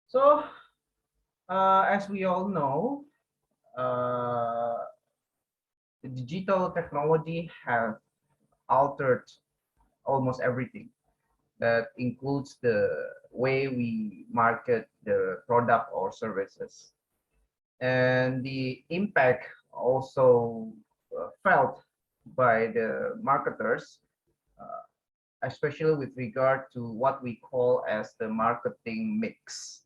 So, as we all know, uh, the digital technology have altered almost everything. That includes the way we market the product or services. And the impact also felt by the marketers, uh, especially with regard to what we call as the marketing mix.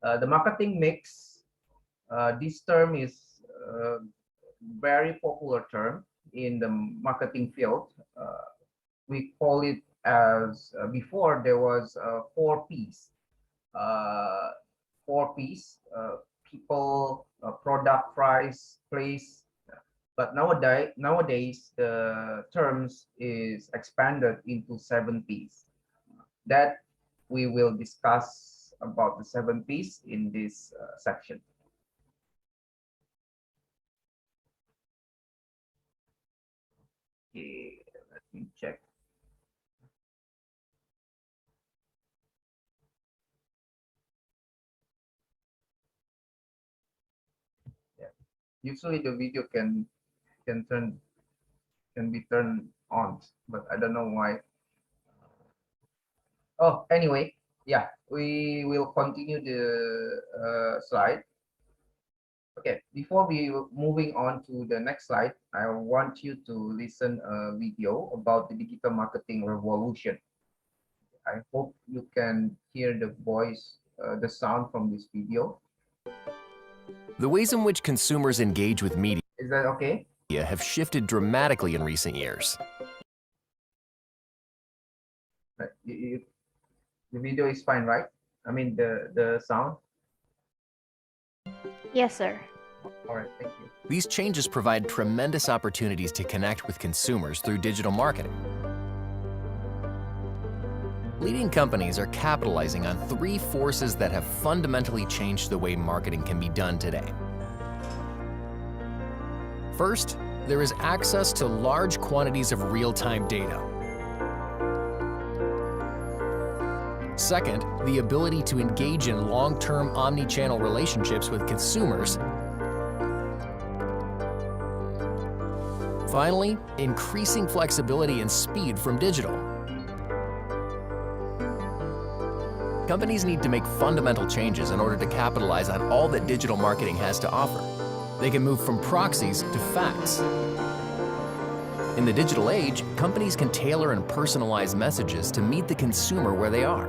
The marketing mix, this term is very popular term in the marketing field. We call it as before there was four P's. Uh, four P's: people, product, price, place. But nowadays the terms is expanded into seven P's. That we will discuss about the seven P's in this section. Okay, let me check. Yeah. Usually the video can turn can be turned on, but I don't know why. Oh, anyway, yeah, we will continue the slide. Okay, before we moving on to the next slide, I want you to listen a video about the digital marketing revolution. I hope you can hear the voice, the sound from this video. The ways in which consumers engage with media Is that okay? have shifted dramatically in recent years. Right. The video is fine, right? I mean the sound. Yes, sir. All right, thank you. These changes provide tremendous opportunities to connect with consumers through digital marketing. Leading companies are capitalizing on three forces that have fundamentally changed the way marketing can be done today. First, there is access to large quantities of real-time data. Second, the ability to engage in long-term omni-channel relationships with consumers. Finally, increasing flexibility and speed from digital. Companies need to make fundamental changes in order to capitalize on all that digital marketing has to offer. They can move from proxies to facts. In the digital age, companies can tailor and personalize messages to meet the consumer where they are.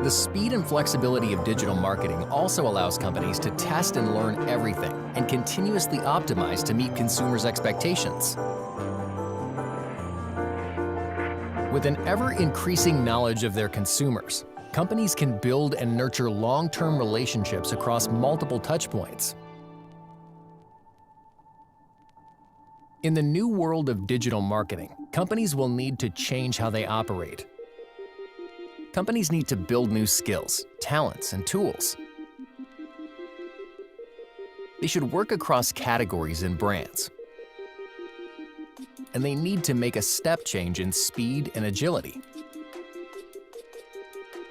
The speed and flexibility of digital marketing also allows companies to test and learn everything and continuously optimize to meet consumers' expectations. With an ever-increasing knowledge of their consumers, companies can build and nurture long-term relationships across multiple touchpoints. In the new world of digital marketing, companies will need to change how they operate. Companies need to build new skills, talents, and tools. They should work across categories and brands. And they need to make a step change in speed and agility.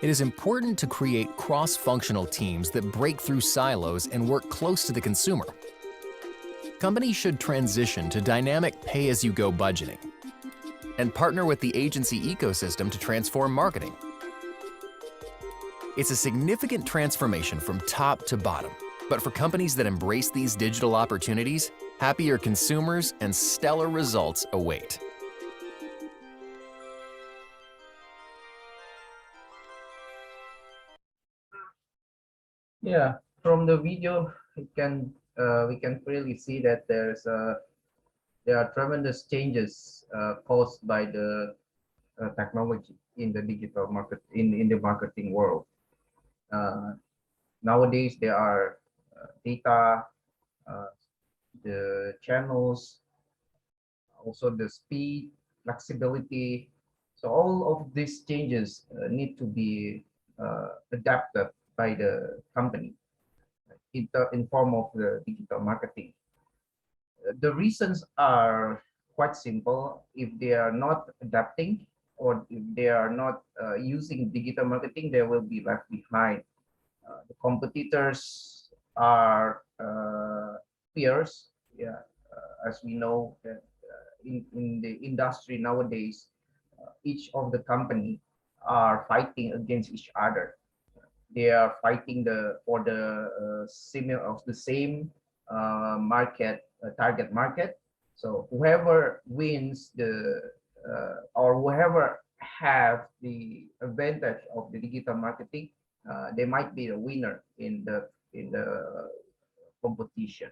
It is important to create cross-functional teams that break through silos and work close to the consumer. Companies should transition to dynamic pay-as-you-go budgeting and partner with the agency ecosystem to transform marketing. It's a significant transformation from top to bottom, but for companies that embrace these digital opportunities, happier consumers and stellar results await. Yeah, from the video, we can clearly see that there are tremendous changes caused by the technology in the digital market in the marketing world. Uh, Nowadays, there are data, uh, the channels, also the speed, flexibility. So all of these changes need to be adapted by the company in form of the digital marketing. The reasons are quite simple. If they are not adapting, or if they are not using digital marketing, they will be left behind. The competitors are peers. Yeah, as we know that in the industry nowadays, each of the company are fighting against each other. They are fighting for the similar of the same market target market. So whoever wins or whoever have the advantage of the digital marketing, they might be the winner in the competition.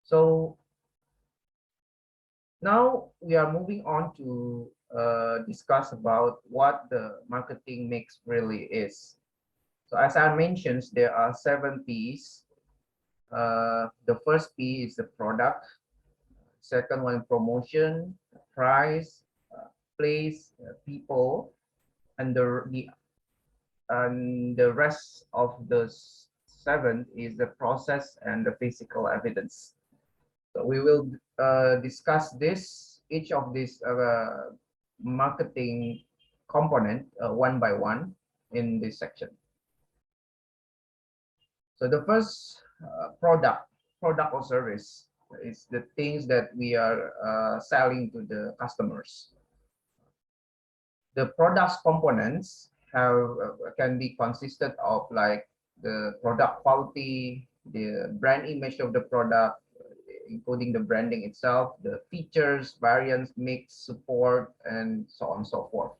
So now we are moving on to discuss about what the marketing mix really is. So as I mentioned, there are 7 P's. The first P is the product. Second one, promotion, price, place, people, and the rest of the 7 is the process and the physical evidence. So we will discuss each of these marketing component one by one in this section. So the first product or service is the things that we are selling to the customers. The products components can be consisted of like the product quality, the brand image of the product, including the branding itself, the features, variants, mix, support, and so on and so forth.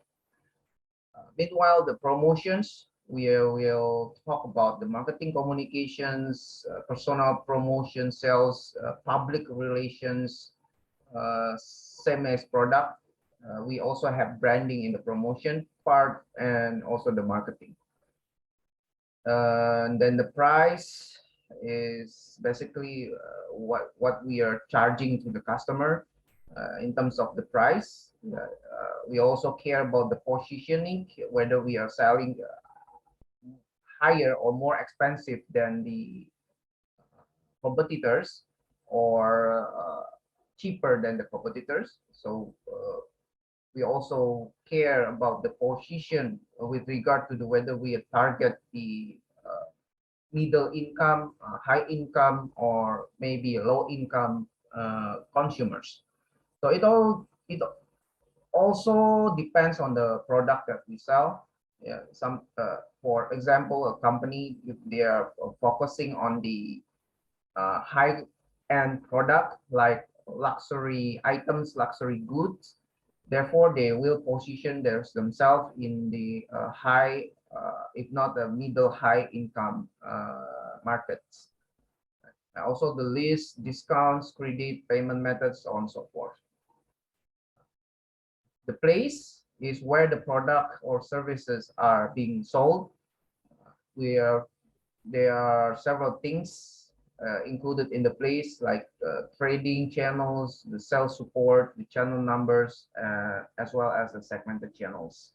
Meanwhile, the promotions, we will talk about the marketing communications, personal promotion, sales, public relations, same as product. We also have branding in the promotion part and also the marketing. And then the price is basically what we are charging to the customer in terms of the price. We also care about the positioning, whether we are selling higher or more expensive than the competitors or cheaper than the competitors. So we also care about the position with regard to whether we target the middle income, high income, or maybe low income consumers. So it also depends on the product that we sell. Yeah, for example, a company, if they are focusing on the high end product like luxury items, luxury goods, therefore they will position themselves in the high, if not the middle high income markets. Also the list, discounts, credit, payment methods, so on and so forth. The place is where the product or services are being sold. There are several things included in the place, like trading channels, the sales support, the channel numbers, as well as the segmented channels.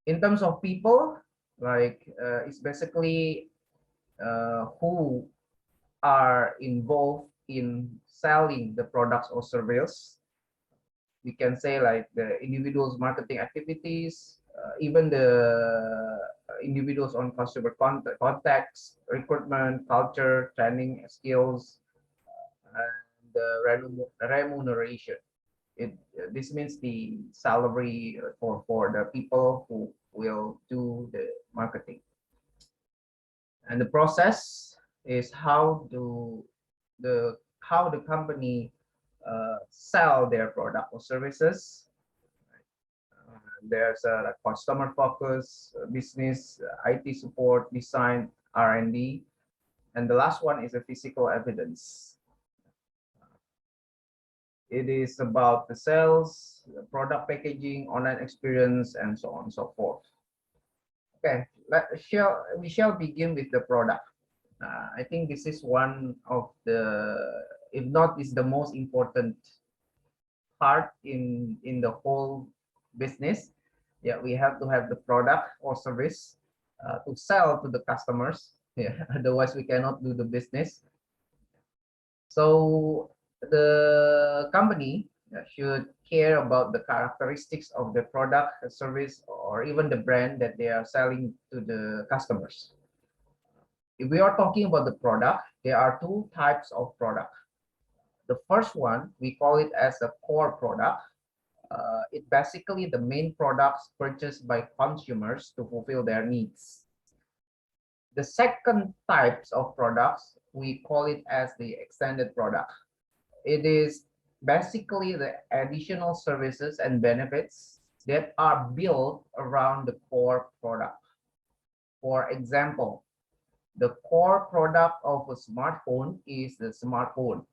In terms of people, like it's basically who are involved in selling the products or service. We can say like the individuals' marketing activities, even the individuals on consumer contacts, recruitment, culture, training, skills, and the remuneration. This means the salary for the people who will do the marketing. And the process is how the company sell their product or services. There's a customer focus, business, IT support, design, R&D, and the last one is a physical evidence. It is about the sales, the product packaging, online experience, and so on and so forth. Okay, we shall begin with the product. I think this is one of the, if not is the most important part in the whole business. Yeah, we have to have the product or service to sell to the customers. Yeah, otherwise we cannot do the business. So the company should care about the characteristics of the product, service, or even the brand that they are selling to the customers. If we are talking about the product, there are two types of product. The first one, we call it as a core product. It basically the main products purchased by consumers to fulfill their needs. The second types of products, we call it as the extended product. It is basically the additional services and benefits that are built around the core product. For example, the core product of a smartphone is the smartphone.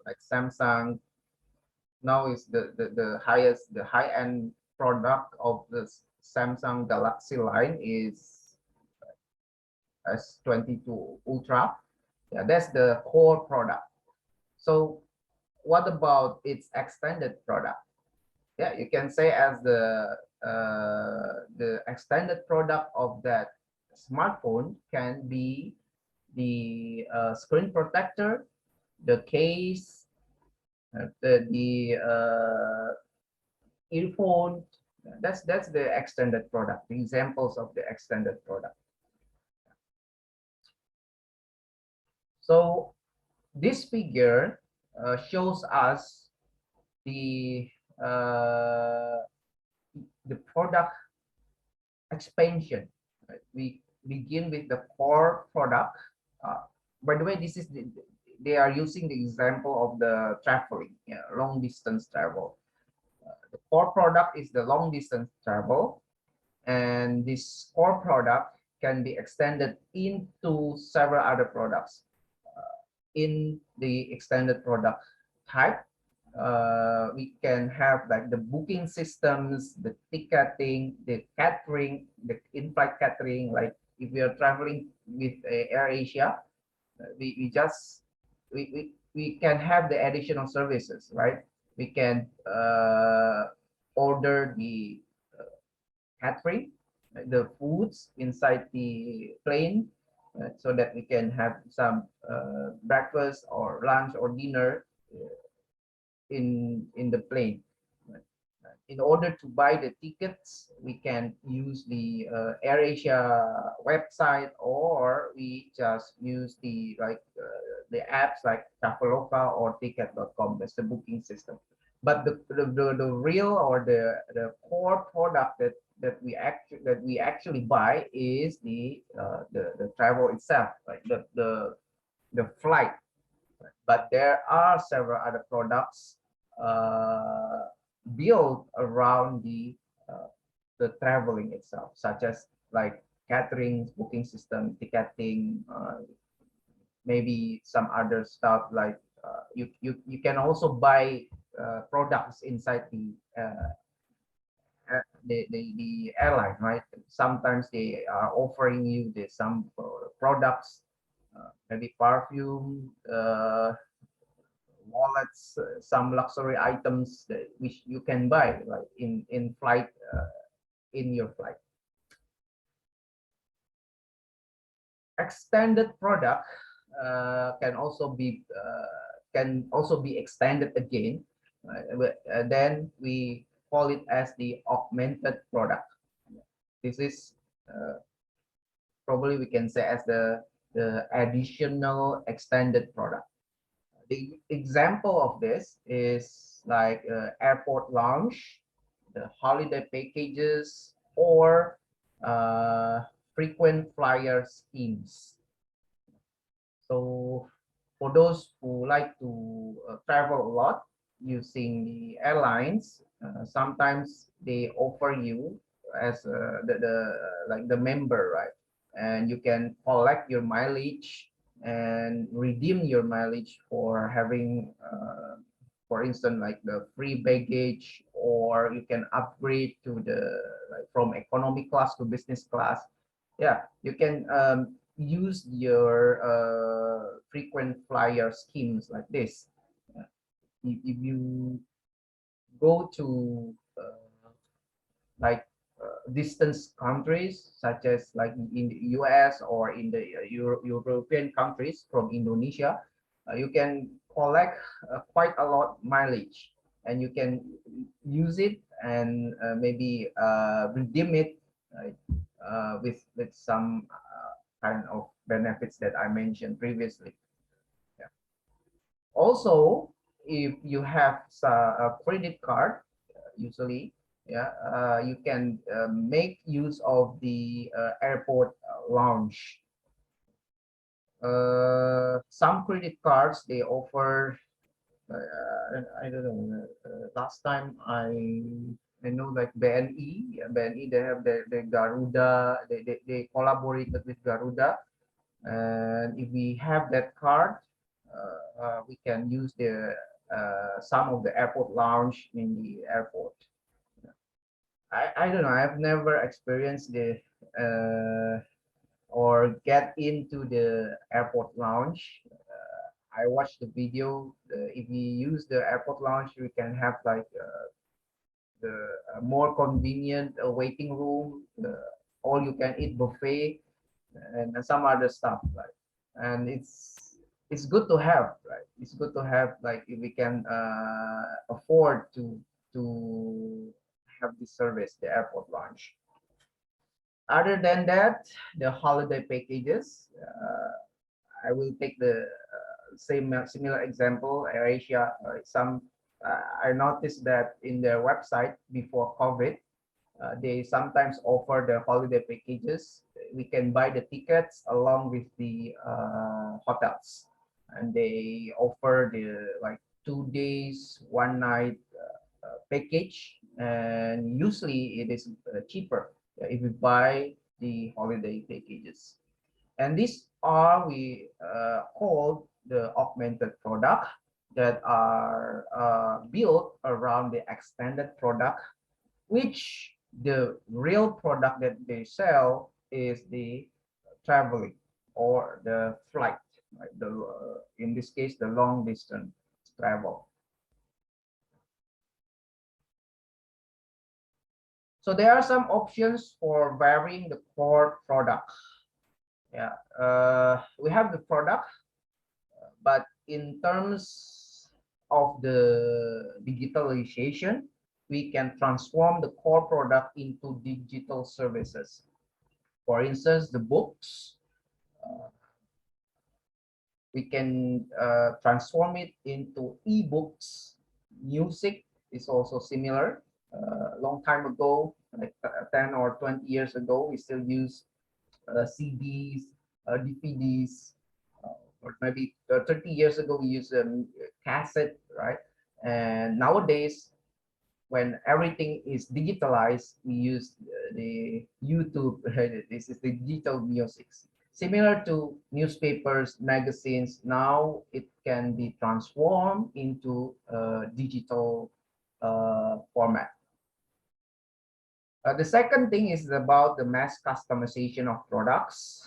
Like Samsung now is the highest, the high-end product of the Samsung Galaxy line is S22 Ultra. Yeah, that's the core product. So what about its extended product? Yeah, you can say as the extended product of that smartphone can be the screen protector, the case, the earphone. That's the extended product. The examples of the extended product. So this figure shows us the uh, the product expansion. Right? We begin with the core product. By the way, this is they are using the example of the traveling, long distance travel. The core product is the long distance travel, and this core product can be extended into several other products. In the extended product type, we can have like the booking systems, the ticketing, the catering, the in-flight catering. Like if we are traveling with Air Asia, we just we can have the additional services, right? We can order the catering, the foods inside the plane, so that we can have some breakfast or lunch or dinner in the plane. In order to buy the tickets, we can use the AirAsia website, or we just use the apps like Traveloka or Ticket.com. That's the booking system. But the real or the core product that we actually buy is the travel itself, like the flight. But there are several other products built around the traveling itself, such as like catering, booking system, ticketing, maybe some other stuff like you can also buy products inside the airline, right? Sometimes they are offering you some products, maybe perfume, wallets, some luxury items which you can buy like in flight, in your flight. Extended product can also be extended again. Then we call it as the augmented product. This is probably we can say as the additional extended product. The example of this is like airport lounge, the holiday packages, or frequent flyer schemes. So for those who like to travel a lot using the airlines, sometimes they offer you as like the member, right? And you can collect your mileage and redeem your mileage for having for instance like the free baggage, or you can upgrade to the from economy class to business class. Yeah, you can use your frequent flyer schemes like this. If you go to like distance countries such as like in the US or in the European countries from Indonesia, You can collect quite a lot mileage, and you can use it and maybe redeem it, right, with some kind of benefits that I mentioned previously. Yeah. Also, if you have a credit card, usually, yeah, you can make use of the airport lounge. Some credit cards they offer. I don't know. Last time I know like BNI, yeah, BNI they have the Garuda. They collaborated with Garuda, and if we have that card, we can use the some of the airport lounge in the airport. I don't know. I've never experienced the or get into the airport lounge. I watched the video. If we use the airport lounge, we can have like the more convenient waiting room, the all you can eat buffet, and some other stuff, right? And it's good to have, right? It's good to have, like if we can afford to have this service, the airport lounge. Other than that, the holiday packages. I will take the same similar example, AirAsia. Some I noticed that in their website before COVID, they sometimes offer the holiday packages. We can buy the tickets along with the hotels, and they offer the like 2 days, 1 night package, and usually it is cheaper if we buy the holiday packages. And these are we called the augmented product that are built around the extended product, which the real product that they sell is the traveling or the flight, right? The in this case the long distance travel. So there are some options for varying the core product. Yeah, we have the product, but in terms of the digitalization, we can transform the core product into digital services. For instance, the books, uh, we can transform it into ebooks. Music is also similar. Long time ago, like 10 or 20 years ago, we still use CDs, DVDs, or maybe 30 years ago we used a cassette, right? And nowadays, when everything is digitalized, we use the YouTube. This is the digital music. Similar to newspapers, magazines, now it can be transformed into a digital format. The second thing is about the mass customization of products.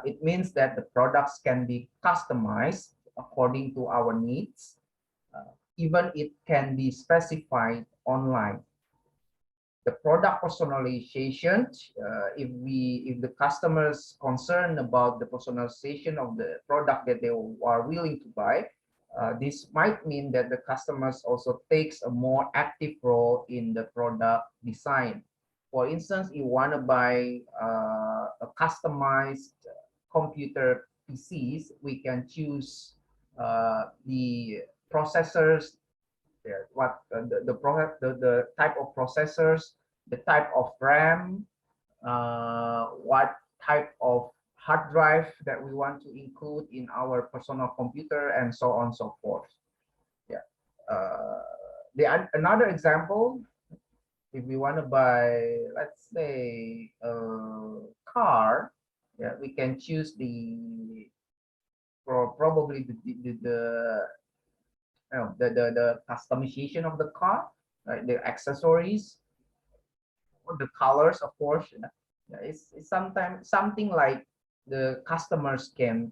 It means that the products can be customized according to our needs. Even it can be specified online. The product personalization, if the customers concerned about the personalization of the product that they are willing to buy, this might mean that the customers also takes a more active role in the product design. For instance, you want to buy a customized computer PCs, we can choose the processors, what the type of processors, the type of RAM, what type of hard drive that we want to include in our personal computer, and so on and so forth. Yeah. Another example, if we want to buy, let's say, a car, yeah, we can choose the probably the customization of the car, right? The accessories, or the colors, of course. Yeah, it's sometimes something like the customers can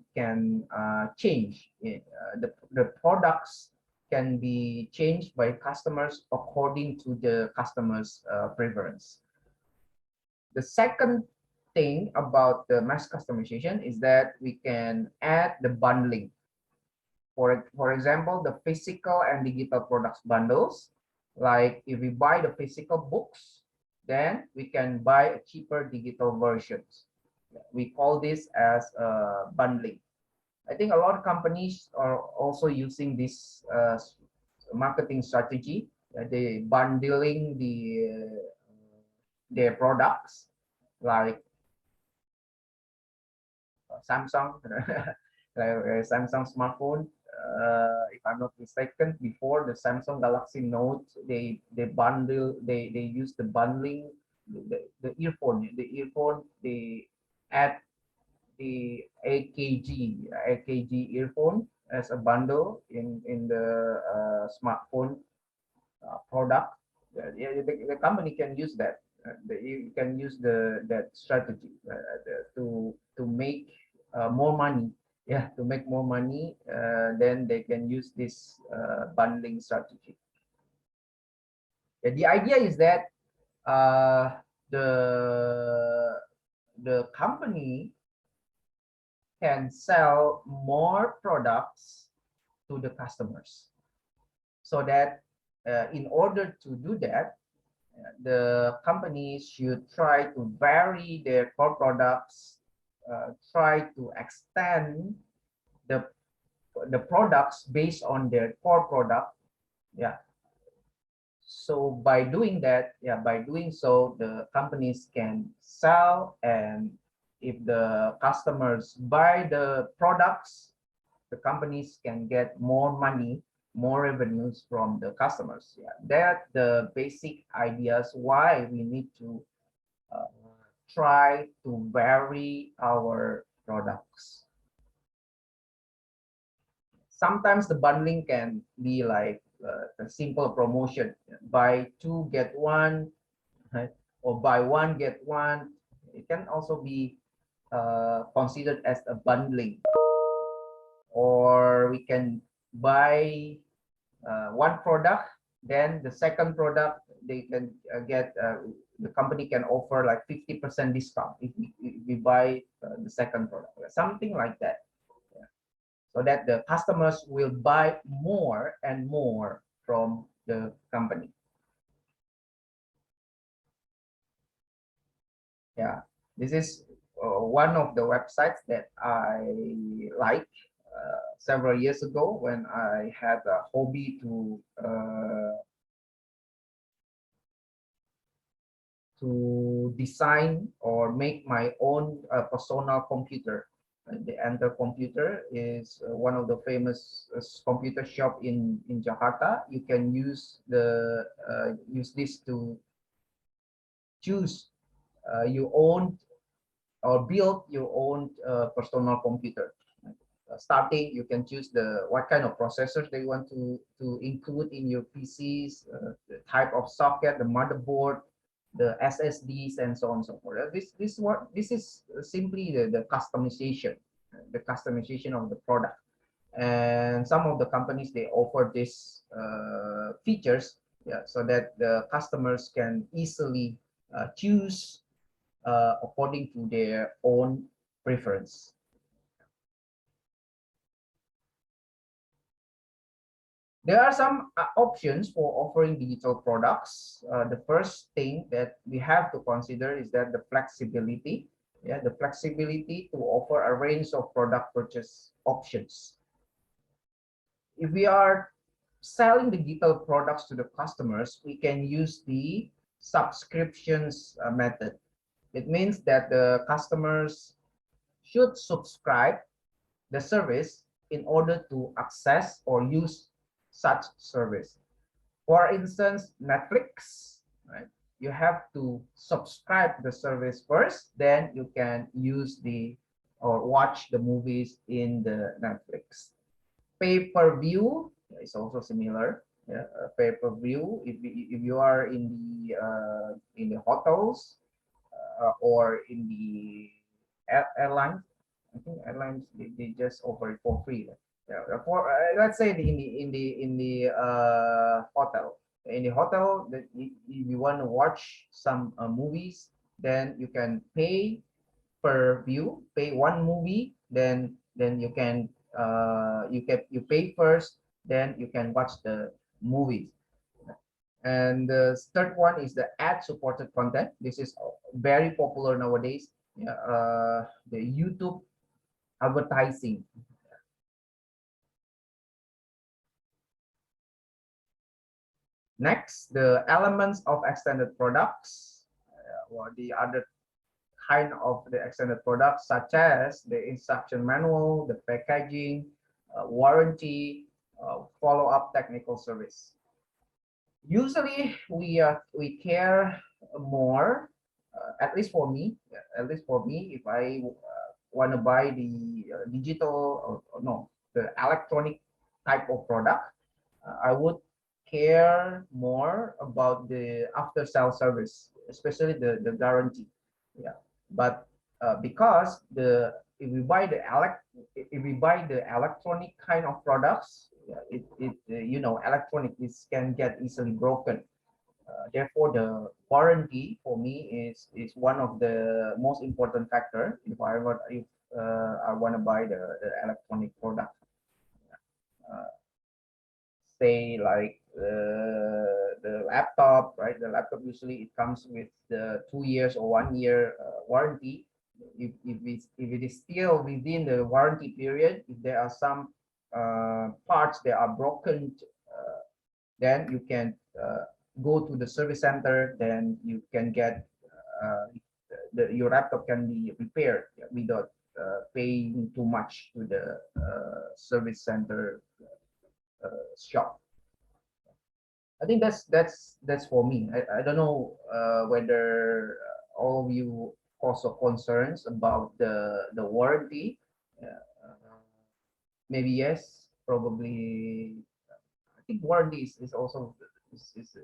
change. The products can be changed by customers according to the customers' preference. The second thing about the mass customization is that we can add the bundling. For example, the physical and digital products bundles. Like if we buy the physical books, then we can buy a cheaper digital versions. We call this as bundling. I think a lot of companies are also using this marketing strategy. They bundling their products, like Samsung, like Samsung smartphone. If I'm not mistaken, before the Samsung Galaxy Note, they use the bundling, the earphone they add the AKG earphone as a bundle in the smartphone product. The company can use that. You can use that strategy to make more money. Yeah, to make more money, then they can use this bundling strategy. The idea is that uh, the company can sell more products to the customers, so that in order to do that, the companies should try to vary their core products, try to extend the products based on their core product. Yeah, so by doing that, by doing so, the companies can sell, and if the customers buy the products, the companies can get more money, more revenues from the customers. Yeah, that the basic ideas why we need to uh, try to vary our products. Sometimes the bundling can be like a simple promotion, buy two get one, right? Or buy one get one. It can also be considered as a bundling. Or we can buy one product, then the second product they can get the company can offer like 50% discount if we buy the second product, something like that. Yeah. So that the customers will buy more and more from the company. Yeah, this is one of the websites that I like several years ago when I had a hobby to design or make my own personal computer. The Enter computer is one of the famous computer shop in Jakarta. You can use this to choose your own or build your own personal computer. Starting, you can choose what kind of processors they want to include in your PCs, the type of socket, the motherboard, the SSDs, and so on and so forth. This is simply the customization of the product. And some of the companies, they offer these features, yeah, so that the customers can easily choose according to their own preference. There are some options for offering digital products. The first thing that we have to consider is that the flexibility. Yeah, the flexibility to offer a range of product purchase options. If we are selling digital products to the customers, we can use the subscriptions method. It means that the customers should subscribe the service in order to access or use such service. For instance, Netflix, right? You have to subscribe the service first, then you can use or watch the movies in the Netflix. Pay-per-view is also similar. Yeah, pay-per-view. If you are in the hotels or in the airlines, I think airlines they just offer it for free. Yeah, for let's say in the hotel. In the hotel, that if you want to watch some movies, then you can pay per view, pay one movie, then you can You pay first, then you can watch the movies. And the third one is the ad supported content. This is very popular nowadays. Yeah, the YouTube advertising. Next, the elements of extended products, or the other kind of the extended products, such as the instruction manual, the packaging, warranty, follow-up technical service. Usually, we care more, at least for me, if I want to buy the digital, or no, the electronic type of product, I would care more about the after sale service, especially the guarantee. Yeah, but because the if we buy the electronic kind of products, yeah, electronic is can get easily broken. Therefore, the warranty for me is one of the most important factor if I want to buy the electronic product. Uh, Say like the laptop, right? The laptop usually it comes with the 2 years or 1 year warranty. If it is still within the warranty period, if there are some parts that are broken, then you can go to the service center. Then you can get your laptop can be repaired without paying too much to the service center shop. I think that's for me. I don't know whether all of you also concerns about the warranty. Maybe yes, probably. I think warranty is also is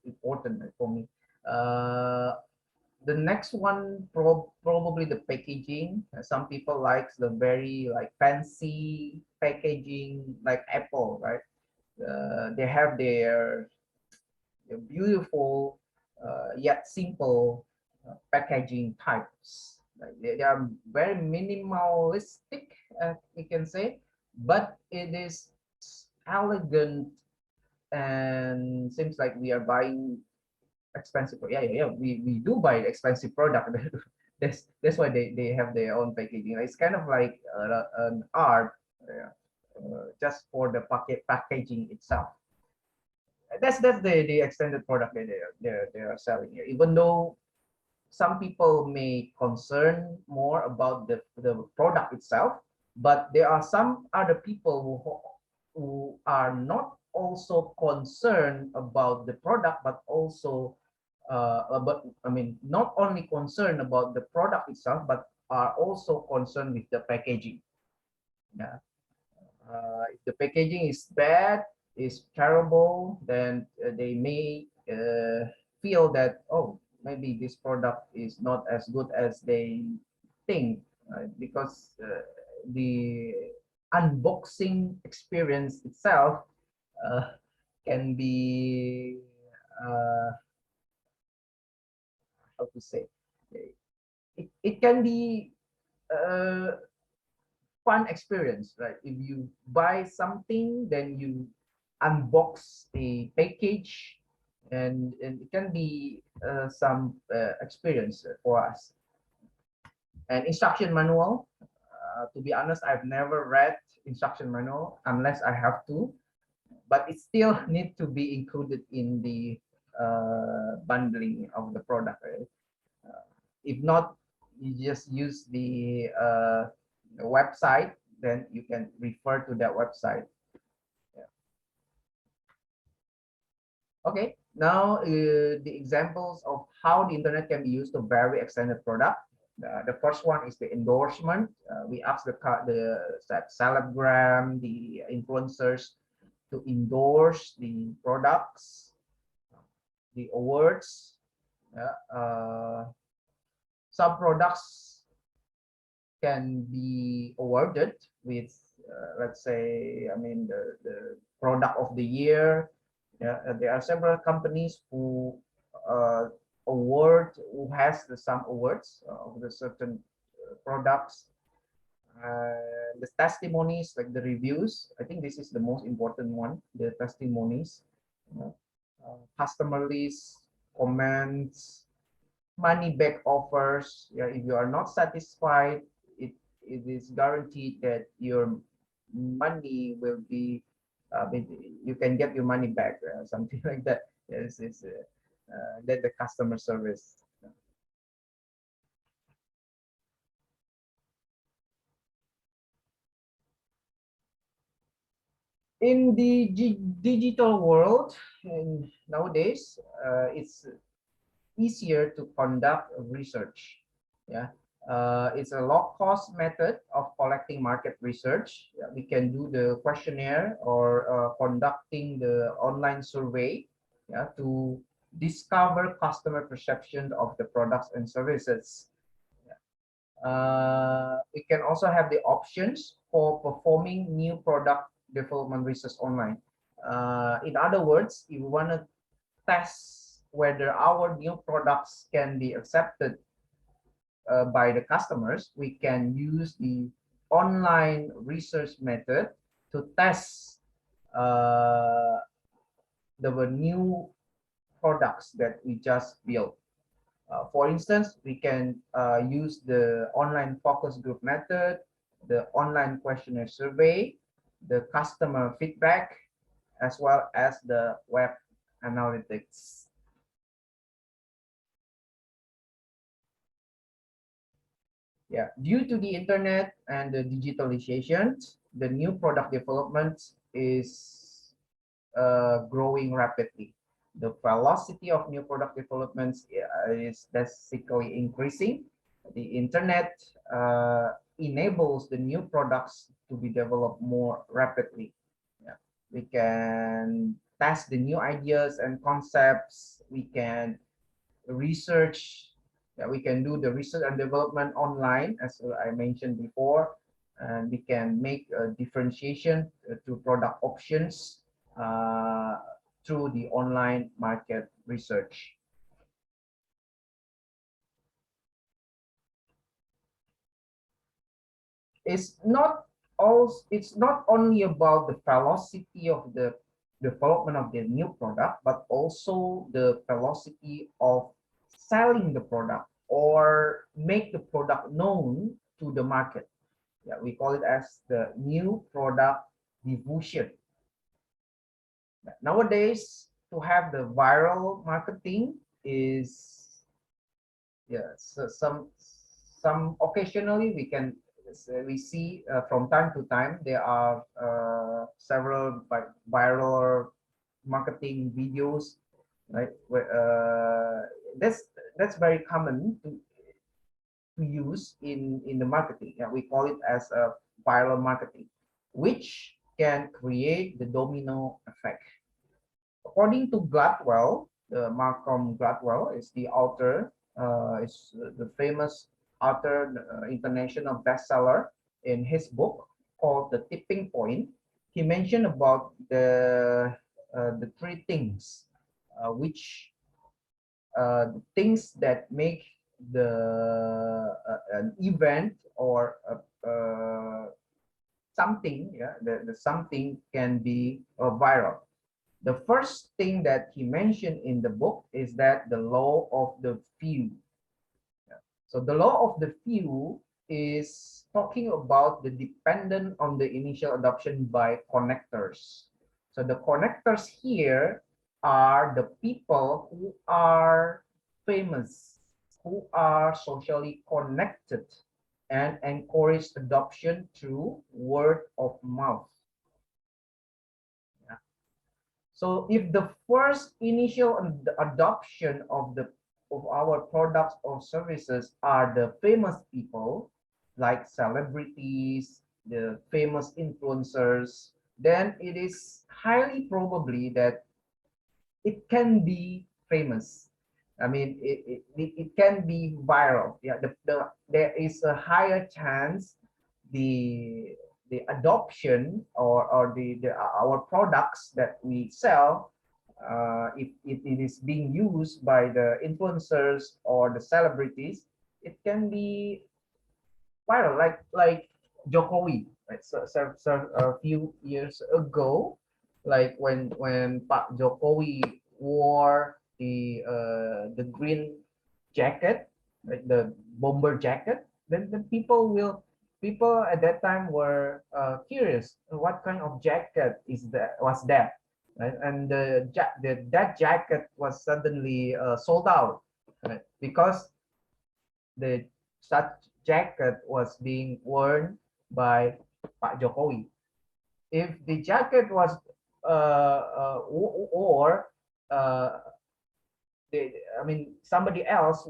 important for me. Uh, the next one probably the packaging. Some people likes the very like fancy packaging like Apple, right? They have their beautiful yet simple packaging types. Like they are very minimalistic, we can say, but it is elegant and seems like we are buying expensive. Yeah. We do buy expensive product. That's why they have their own packaging. It's kind of like an art, just for the packaging itself. That's the extended product that they are selling here. Even though some people may concern more about the product itself, but there are some other people who are not also concerned about the product, but also but I mean not only concerned about the product itself, but are also concerned with the packaging. Yeah. If the packaging is bad, is terrible, then they may feel that, oh, maybe this product is not as good as they think, right? Because the unboxing experience itself uh, can be uh, how to say, it can be uh, fun experience, right? If you buy something, then you unbox the package, and it can be some experience for us. And instruction manual. To be honest, I've never read instruction manual unless I have to, but it still need to be included in the bundling of the product. Right? If not, you just use the website, then you can refer to that website. Yeah. Okay, now the examples of how the internet can be used to vary extended product. The first one is the endorsement. We ask the celebrant, the influencers to endorse the products, the awards. Some products can be awarded with, let's say, I mean, the product of the year. Yeah, there are several companies who who has some awards of the certain products. The testimonies, like the reviews, I think this is the most important one, the testimonies, customer lists, comments, money back offers. Yeah, if you are not satisfied, it is guaranteed that your money will be, you can get your money back, something like that. Yes, it's that the customer service. In the digital world, and nowadays, it's easier to conduct research. Yeah, it's a low-cost method of collecting market research. Yeah, we can do the questionnaire or conducting the online survey. Yeah, to discover customer perception of the products and services. We can also have the options for performing new product development research online. In other words, if we want to test whether our new products can be accepted by the customers, we can use the online research method to test uh, the new products that we just built. For instance, we can use the online focus group method, the online questionnaire survey, the customer feedback, as well as the web analytics. Yeah, due to the internet and the digitalization, the new product development is growing rapidly. The velocity of new product developments is drastically increasing. The internet enables the new products to be developed more rapidly. Yeah. We can test the new ideas and concepts. We can research. Yeah, we can do the research and development online, as I mentioned before, and we can make a differentiation to product options uh, through the online market research. It's not only about the velocity of the development of the new product, but also the velocity of selling the product or make the product known to the market. Yeah, we call it as the new product diffusion. Nowadays, to have the viral marketing is, yes, so some occasionally we see from time to time there are several viral marketing videos, right? Where that's very common to use in the marketing. Yeah, we call it as a viral marketing, which can create the domino effect. According to Gladwell, Malcolm Gladwell is the author, is the famous author, international bestseller. In his book called The Tipping Point, he mentioned about the three things, which things that make an event or something, yeah, the something can be viral. The first thing that he mentioned in the book is that the law of the few. So the law of the few is talking about the dependent on the initial adoption by connectors. So the connectors here are the people who are famous, who are socially connected, and encourage adoption through word of mouth. So if the first initial adoption of our products or services are the famous people, like celebrities, the famous influencers, then it is highly probably that it can be famous. I mean, it can be viral. Yeah, there is a higher chance the adoption or our products that we sell, if it is being used by the influencers or the celebrities, it can be viral. Like Jokowi, right? So a few years ago, like when Pak Jokowi wore the green jacket, like the bomber jacket, then people at that time were curious what kind of jacket was that, right? And that jacket was suddenly sold out, right? Because the such jacket was being worn by Pak Jokowi. If the jacket was or I mean somebody else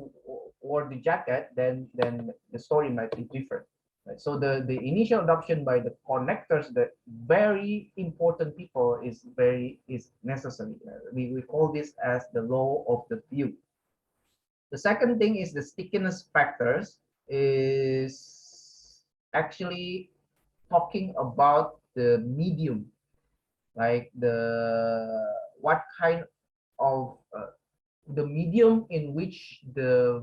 wore the jacket, then the story might be different. Right? So the initial adoption by the connectors, the very important people, is necessary. We call this as the law of the few. The second thing is the stickiness factors is actually talking about the medium, like what kind of the medium in which the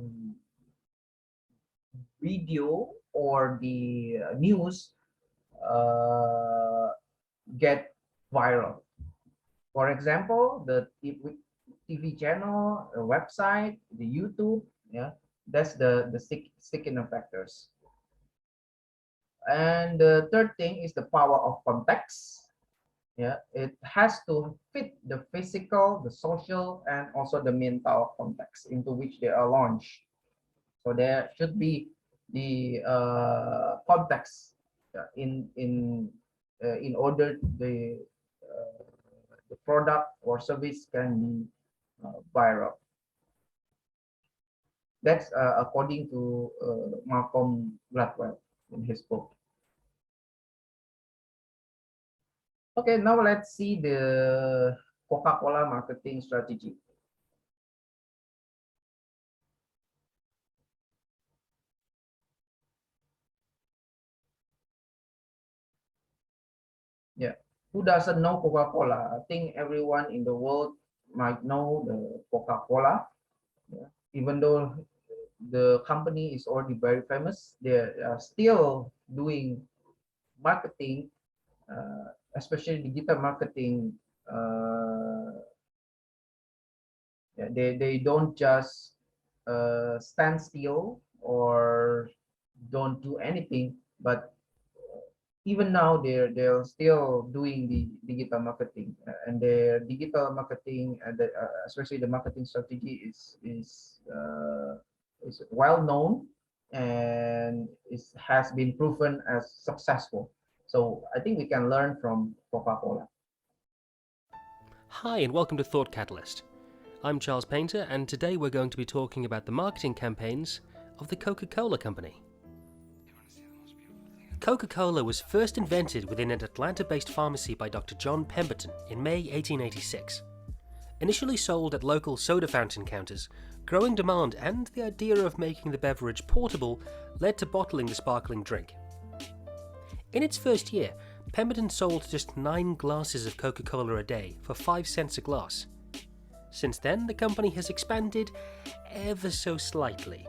video or the news get viral. For example, the TV channel, a website, the YouTube, yeah, that's the stickiness factors. And the third thing is the power of context. Yeah, it has to fit the physical, the social, and also the mental context into which they are launched. So there should be the context in order the product or service can be viral. That's according to Malcolm Gladwell in his book. Okay, now let's see the Coca-Cola marketing strategy. Yeah, who doesn't know Coca-Cola? I think everyone in the world might know the Coca-Cola. Yeah. Even though the company is already very famous, they are still doing marketing, especially digital marketing. Yeah, they don't just stand still or don't do anything, but even now they're still doing the digital marketing, and their digital marketing, especially the marketing strategy is well known, and it has been proven as successful. So I think we can learn from Coca-Cola. Hi and welcome to Thought Catalyst. I'm Charles Painter, and today we're going to be talking about the marketing campaigns of the Coca-Cola Company. Coca-Cola was first invented within an Atlanta-based pharmacy by Dr. John Pemberton in May 1886. Initially sold at local soda fountain counters, growing demand and the idea of making the beverage portable led to bottling the sparkling drink. In its first year, Pemberton sold just 9 glasses of Coca-Cola a day for 5 cents a glass. Since then, the company has expanded ever so slightly,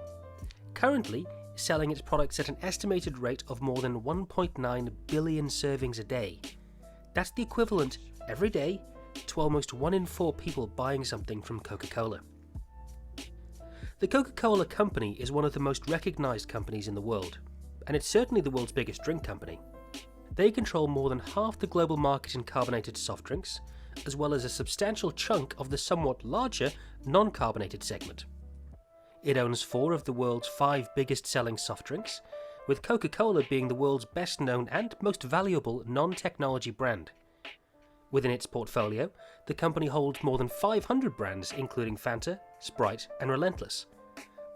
currently selling its products at an estimated rate of more than 1.9 billion servings a day. That's the equivalent, every day, to almost 1 in 4 people buying something from Coca-Cola. The Coca-Cola Company is one of the most recognised companies in the world, and it's certainly the world's biggest drink company. They control more than half the global market in carbonated soft drinks, as well as a substantial chunk of the somewhat larger non-carbonated segment. It owns 4 of the world's 5 biggest selling soft drinks, with Coca-Cola being the world's best known and most valuable non-technology brand. Within its portfolio, the company holds more than 500 brands including Fanta, Sprite and Relentless.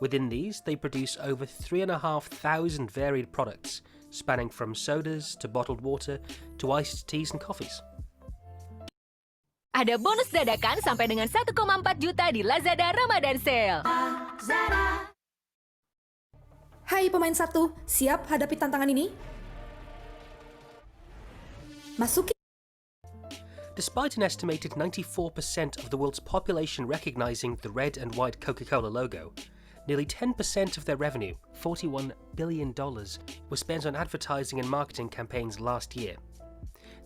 Within these, they produce over 3,500 varied products, spanning from sodas to bottled water to iced teas and coffees. Ada bonus dadakan sampai dengan 1,4 juta di Lazada Ramadan Sale. Hai pemain 1, siap hadapi tantangan ini? Masuki. Despite an estimated 94% of the world's population recognizing the red and white Coca-Cola logo, Nearly 10% of their revenue, $41 billion, was spent on advertising and marketing campaigns last year.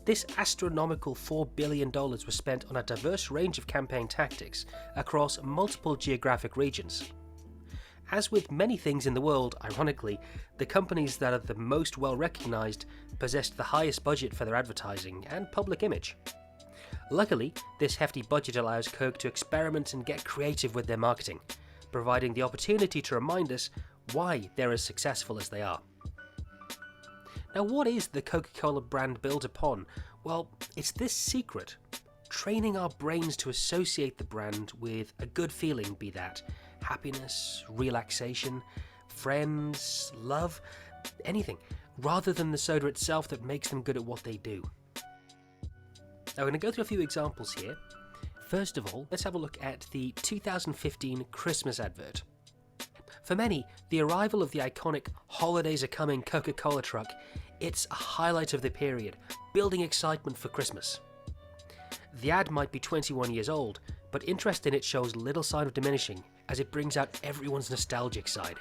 This astronomical $4 billion was spent on a diverse range of campaign tactics across multiple geographic regions. As with many things in the world, ironically, the companies that are the most well recognised possessed the highest budget for their advertising and public image. Luckily, this hefty budget allows Coke to experiment and get creative with their marketing, providing the opportunity to remind us why they're as successful as they are. Now, what is the Coca-Cola brand built upon? Well, it's this secret: training our brains to associate the brand with a good feeling, be that happiness, relaxation, friends, love, anything, rather than the soda itself that makes them good at what they do. Now, we're going to go through a few examples here. First of all, let's have a look at the 2015 Christmas advert. For many, the arrival of the iconic "Holidays Are Coming" Coca-Cola truck, it's a highlight of the period, building excitement for Christmas. The ad might be 21 years old, but interest in it shows little sign of diminishing as it brings out everyone's nostalgic side.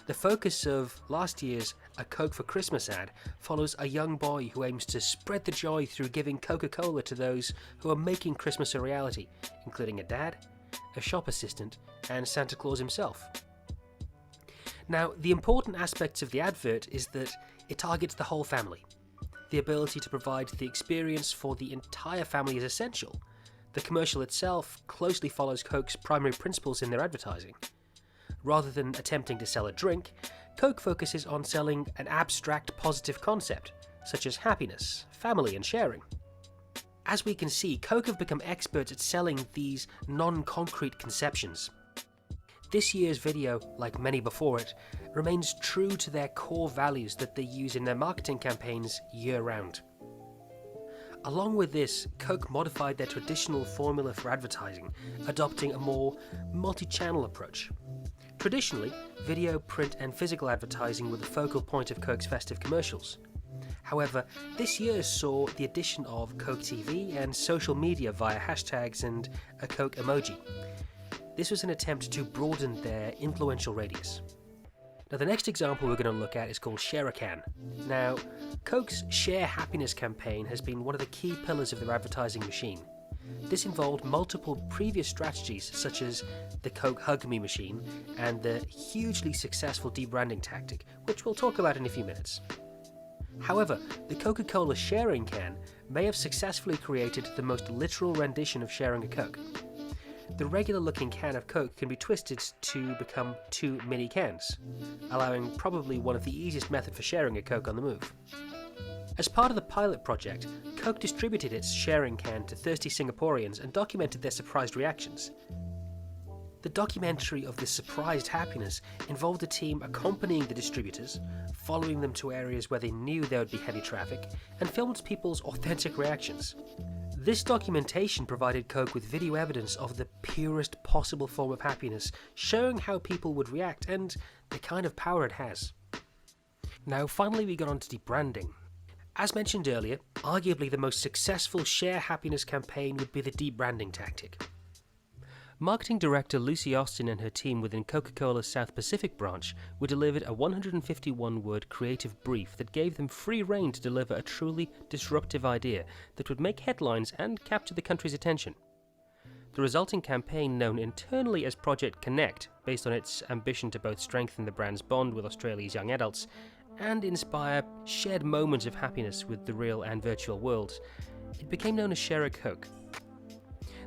The focus of last year's A Coke for Christmas ad follows a young boy who aims to spread the joy through giving Coca-Cola to those who are making Christmas a reality, including a dad, a shop assistant, and Santa Claus himself. Now, the important aspects of the advert is that it targets the whole family. The ability to provide the experience for the entire family is essential. The commercial itself closely follows Coke's primary principles in their advertising. Rather than attempting to sell a drink, Coke focuses on selling an abstract positive concept, such as happiness, family, and sharing. As we can see, Coke have become experts at selling these non-concrete conceptions. This year's video, like many before it, remains true to their core values that they use in their marketing campaigns year-round. Along with this, Coke modified their traditional formula for advertising, adopting a more multi-channel approach. Traditionally, video, print, and physical advertising were the focal point of Coke's festive commercials. However, this year saw the addition of Coke TV and social media via hashtags and a Coke emoji. This was an attempt to broaden their influential radius. Now, the next example we're going to look at is called Share a Can. Now, Coke's Share Happiness campaign has been one of the key pillars of their advertising machine. This involved multiple previous strategies such as the Coke Hug Me machine and the hugely successful debranding tactic, which we'll talk about in a few minutes. However, the Coca-Cola Sharing Can may have successfully created the most literal rendition of sharing a Coke. The regular-looking can of Coke can be twisted to become 2 mini cans, allowing probably one of the easiest methods for sharing a Coke on the move. As part of the pilot project, Coke distributed its sharing can to thirsty Singaporeans and documented their surprised reactions. The documentary of this surprised happiness involved a team accompanying the distributors, following them to areas where they knew there would be heavy traffic, and filmed people's authentic reactions. This documentation provided Coke with video evidence of the purest possible form of happiness, showing how people would react and the kind of power it has. Now, finally, we got on to debranding. As mentioned earlier, arguably the most successful Share Happiness campaign would be the debranding tactic. Marketing director Lucy Austin and her team within Coca-Cola's South Pacific branch were delivered a 151-word creative brief that gave them free rein to deliver a truly disruptive idea that would make headlines and capture the country's attention. The resulting campaign, known internally as Project Connect, based on its ambition to both strengthen the brand's bond with Australia's young adults and inspire shared moments of happiness with the real and virtual worlds, it became known as Share a Coke.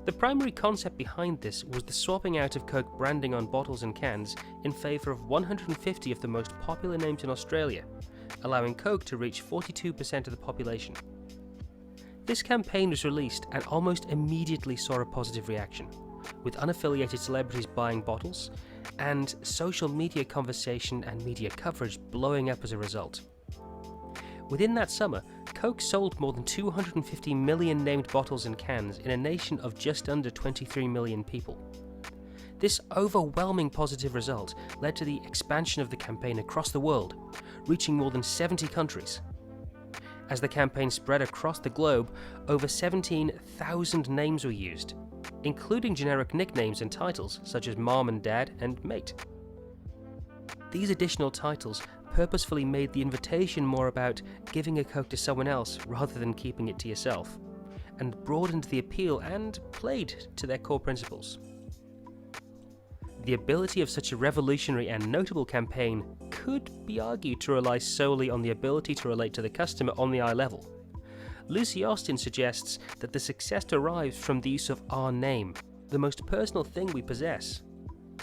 The primary concept behind this was the swapping out of Coke branding on bottles and cans in favour of 150 of the most popular names in Australia, allowing Coke to reach 42% of the population. This campaign was released and almost immediately saw a positive reaction, with unaffiliated celebrities buying bottles, and social media conversation and media coverage blowing up as a result. Within that summer, Coke sold more than 250 million named bottles and cans in a nation of just under 23 million people. This overwhelming positive result led to the expansion of the campaign across the world, reaching more than 70 countries. As the campaign spread across the globe, over 17,000 names were used, including generic nicknames and titles such as Mom and Dad and Mate. These additional titles purposefully made the invitation more about giving a Coke to someone else rather than keeping it to yourself, and broadened the appeal and played to their core principles. The ability of such a revolutionary and notable campaign could be argued to rely solely on the ability to relate to the customer on the eye level. Lucy Austin suggests that the success derives from the use of our name, the most personal thing we possess.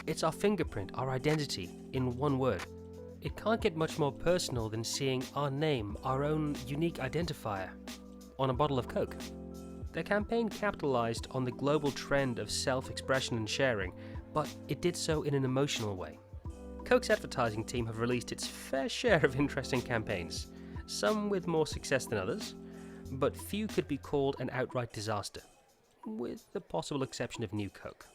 It's our fingerprint, our identity, in one word. It can't get much more personal than seeing our name, our own unique identifier, on a bottle of Coke. Their campaign capitalized on the global trend of self-expression and sharing, but it did so in an emotional way. Coke's advertising team have released its fair share of interesting campaigns, some with more success than others, but few could be called an outright disaster, with the possible exception of New Coke.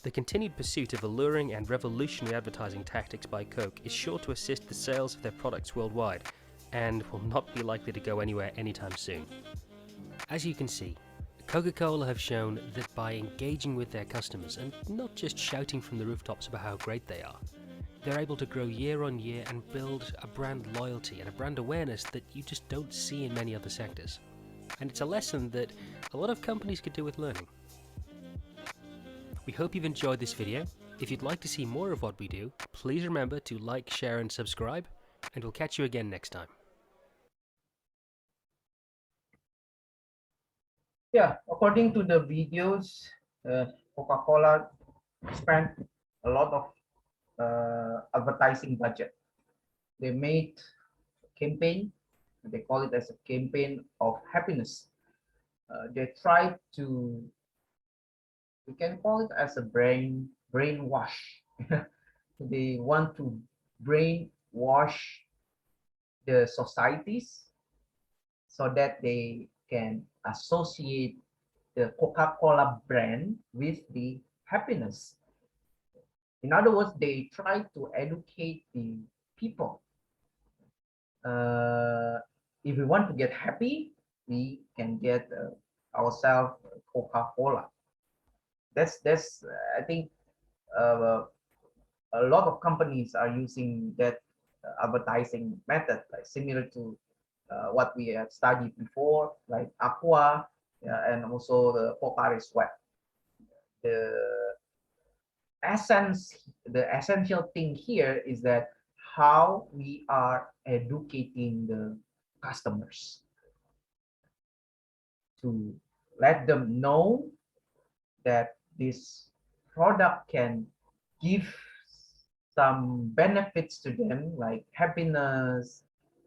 The continued pursuit of alluring and revolutionary advertising tactics by Coke is sure to assist the sales of their products worldwide, and will not be likely to go anywhere anytime soon. As you can see, Coca-Cola have shown that by engaging with their customers and not just shouting from the rooftops about how great they are, they're able to grow year on year and build a brand loyalty and a brand awareness that you just don't see in many other sectors. And it's a lesson that a lot of companies could do with learning. We hope you've enjoyed this video. If you'd like to see more of what we do, please remember to like, share and subscribe, and we'll catch you again next time. Yeah, according to the videos, Coca-Cola spent a lot of advertising budget. They made a campaign, they call it as a campaign of happiness. They tried to, we can call it as a brainwash. They want to brainwash the societies so that they can associate the Coca-Cola brand with the happiness. In other words, they try to educate the people. If we want to get happy, we can get ourselves Coca-Cola. That's I think a lot of companies are using that advertising method, like similar to what we have studied before, like Aqua, and also the Pocari Sweat. The essential thing here is that how we are educating the customers to let them know that this product can give some benefits to them, like happiness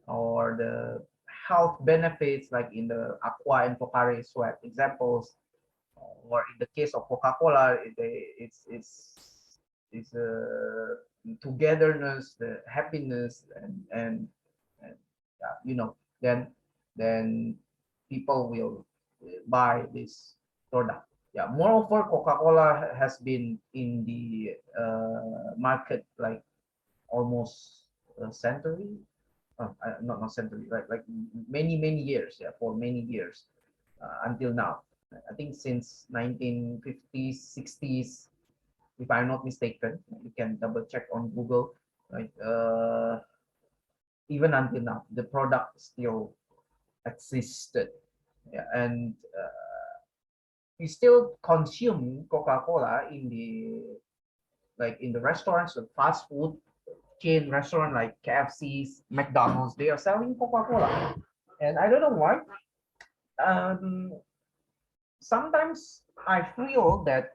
or the health benefits, like in the Aqua and Pocari Sweat examples, or in the case of Coca-Cola, it's togetherness, the happiness, and you know, then people will buy this product. Yeah, moreover, Coca-Cola has been in the market like almost a century, not century, like many years, yeah, for many years until now. I think since 1950s, 60s, if I'm not mistaken. You can double check on Google, right? Even until now, the product still existed, yeah, and we still consume Coca-Cola in the restaurants, the fast food chain restaurant like KFC's, McDonald's. They are selling Coca-Cola, and I don't know why. Sometimes I feel that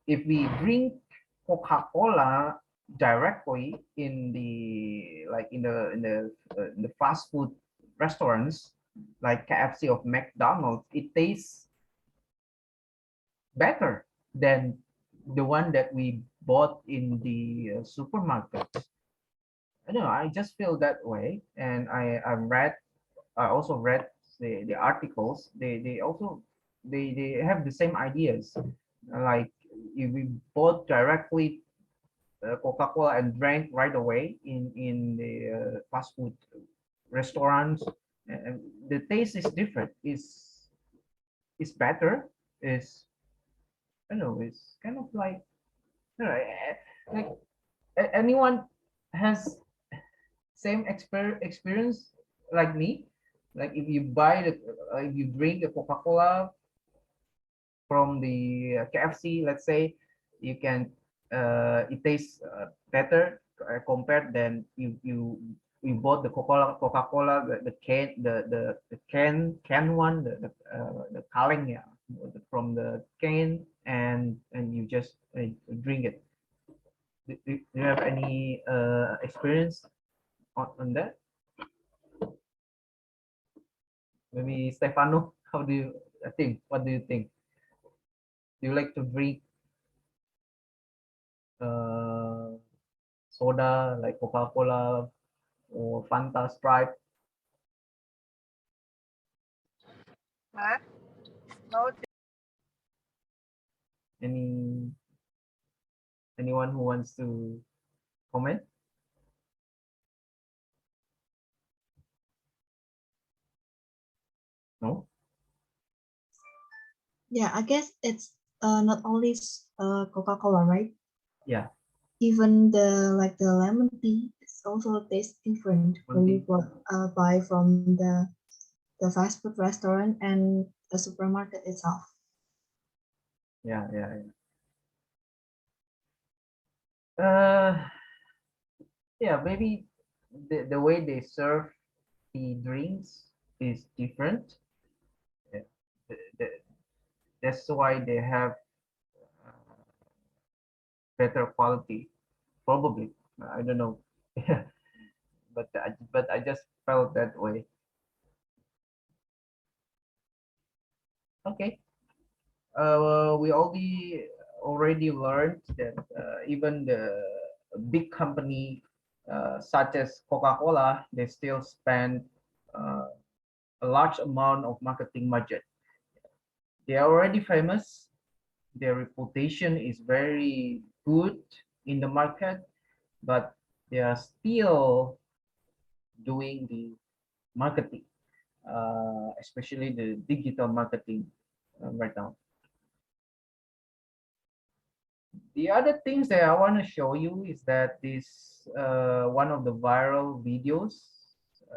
if we drink Coca-Cola directly in the in the fast food restaurants like KFC or McDonald's, it tastes better than the one that we bought in the supermarket. I don't know, I just feel that way, and I also read the articles. They also they have the same ideas, like if we bought directly Coca-Cola and drank right away in the fast food restaurants, and the taste is different. Is better. Is I don't know. It's kind of like, you know, like anyone has same experience like me? Like if you buy the if you drink a Coca-Cola from the KFC, let's say, you can it tastes better compared than you bought the Coca-Cola the can the can one the kaleng, yeah, from the can, and you just drink it. Do you have any experience on that? Maybe Stefano, how do you think? What do you think? Do you like to drink uh, soda like Coca-Cola or Fanta, Sprite? Huh? No, Any anyone who wants to comment? No? Yeah, I guess it's not only Coca-Cola, right? Yeah. Even the lemon tea, it's also tastes different when you buy from the fast food restaurant and the supermarket itself. Yeah, yeah, yeah. Yeah, maybe the way they serve the drinks is different. Yeah. That's why they have better quality, probably. I don't know. But I just felt that way. Okay. We already learned that even the big company such as Coca-Cola, they still spend uh, a large amount of marketing budget. They are already famous. Their reputation is very good in the market, but they are still doing the marketing, especially the digital marketing right now. The other things that I want to show you is that this one of the viral videos.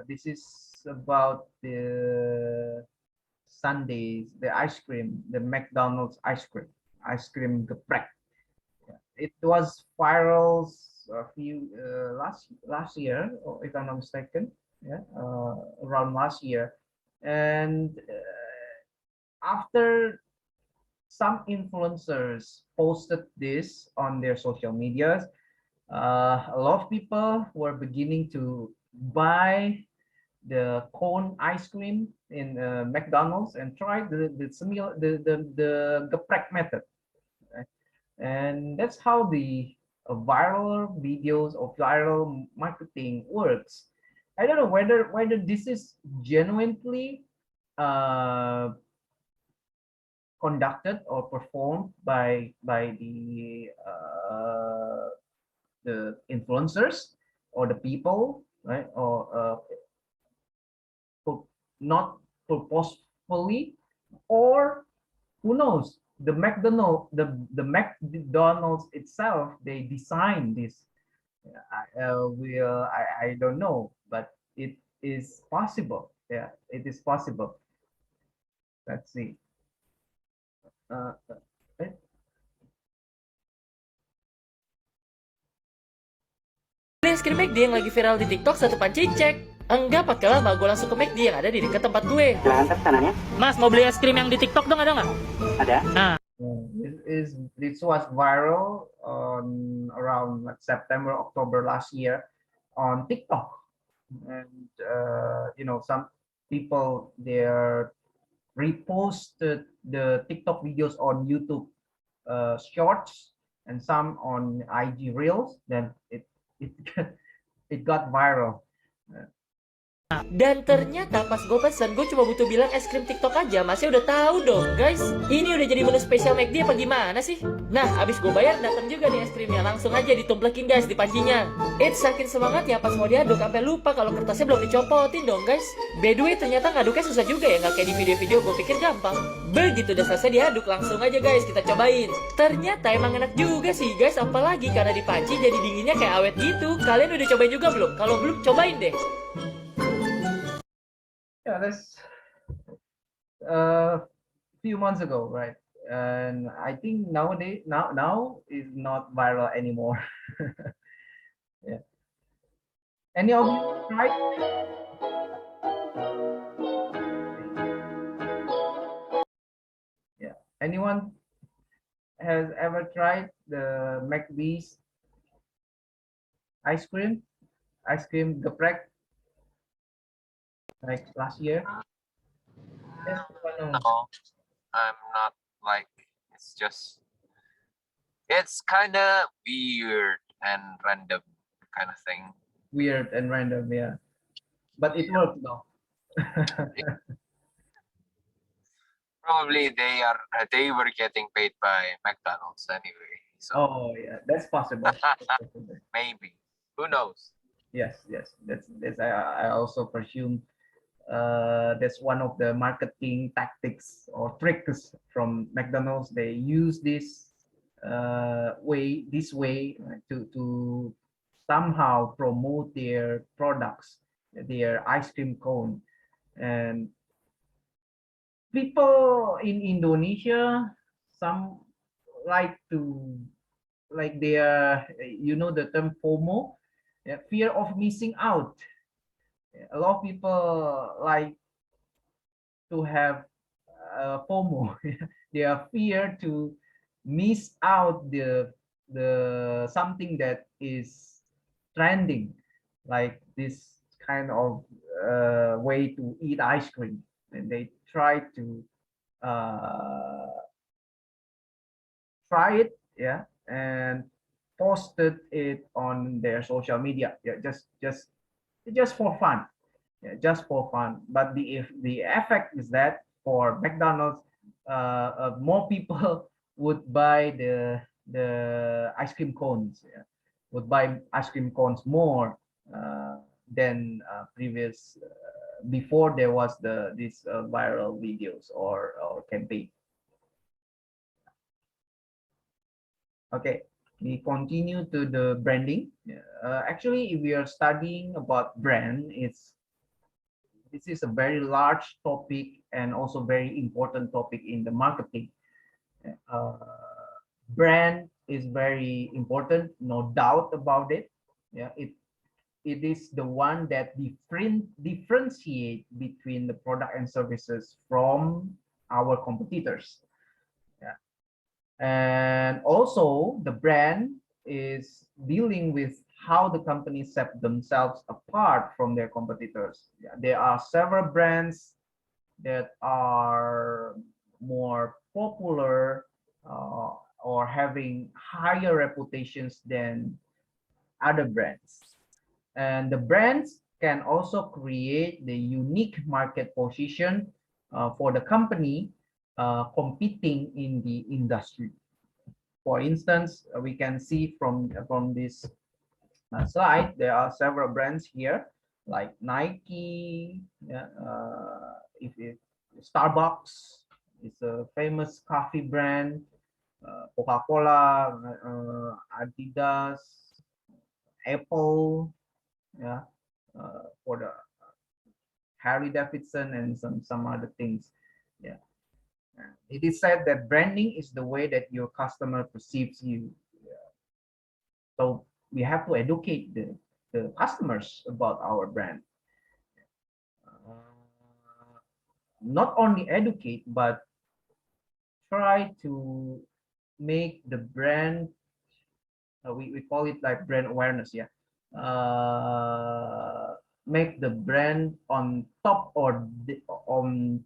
This is about the Sundays, the ice cream, the McDonald's ice cream geprek. Yeah. It was viral a few last year, or if I'm not mistaken, yeah, around last year, and after some influencers posted this on their social medias, a lot of people were beginning to buy the cone ice cream in McDonald's and try the geprek method. Right? And that's how the viral videos or viral marketing works. I don't know whether this is genuinely uh, conducted or performed by the influencers or the people, right? Or not purposefully, or who knows, the McDonald's itself, they designed this. I don't know, but it is possible. Yeah, it is possible. Let's see. Uh, uh, Es krim McD yang lagi viral di TikTok satu panci cek. Enggak pakai lama, gue langsung ke McD yang ada di dekat tempat gue. Silahkan tes kanannya. Mas, mau beli es krim yang di TikTok dong, ada nggak? Ada. Nah, this was viral on around like September, October last year on TikTok, and some people there reposted the TikTok videos on YouTube Shorts and some on IG Reels. Then it it got viral. dan ternyata pas gue pesen, gue cuma butuh bilang es krim TikTok aja, masnya udah tahu dong guys. Ini udah jadi menu spesial McD apa gimana sih? Nah, abis gue bayar datang juga nih es krimnya, langsung aja ditumplekin guys di pancinya. Saking semangat ya pas mau diaduk sampai lupa kalau kertasnya belum dicopotin dong guys. By the way, ternyata ngaduknya susah juga ya, nggak kayak di video-video gue pikir gampang. Begitu udah selesai diaduk, langsung aja guys kita cobain. Ternyata emang enak juga sih guys, apalagi karena dipanci jadi dinginnya kayak awet gitu. Kalian udah cobain juga belum? Kalau belum, cobain deh. Yeah, that's a few months ago, right? And I think nowadays now is not viral anymore. Yeah. Any of you tried? Yeah. Anyone has ever tried the McV's ice cream? Ice cream geprek like last year? Yes, no. No, I'm not like, it's just, it's kind of weird and random kind of thing. Weird and random, yeah. But it worked though. Probably they were getting paid by McDonald's anyway. So Oh yeah, that's possible. maybe, who knows? Yes, yes. That's I also presume that's one of the marketing tactics or tricks from McDonald's. They use this way right, to somehow promote their products, their ice cream cone. And people in Indonesia, some like to like their, you know, the term FOMO, yeah, fear of missing out. A lot of people like to have FOMO. They are fear to miss out the something that is trending, like this kind of way to eat ice cream, and they try to try it, yeah, and posted it on their social media, yeah, just for fun, yeah, just for fun. But the effect is that for McDonald's, more people would buy the ice cream cones, yeah, would buy ice cream cones more than previous before there was this viral videos or campaign. Okay, we continue to the branding. Actually, if we are studying about brand, this is a very large topic and also very important topic in the marketing. Uh, Brand is very important, no doubt about it. Yeah, it is the one that differentiate between the product and services from our competitors. Yeah. And also the brand is dealing with how the companies set themselves apart from their competitors. Yeah, there are several brands that are more popular or having higher reputations than other brands. And the brands can also create the unique market position for the company competing in the industry. For instance, we can see from this slide, there are several brands here, like Nike, yeah, if it, Starbucks is a famous coffee brand, Coca-Cola, Adidas, Apple, yeah, for the Harry Davidson and some other things. Yeah. It is said that branding is the way that your customer perceives you. So we have to educate the customers about our brand. Not only educate, but try to make the brand, we call it like brand awareness, yeah. Make the brand on top or on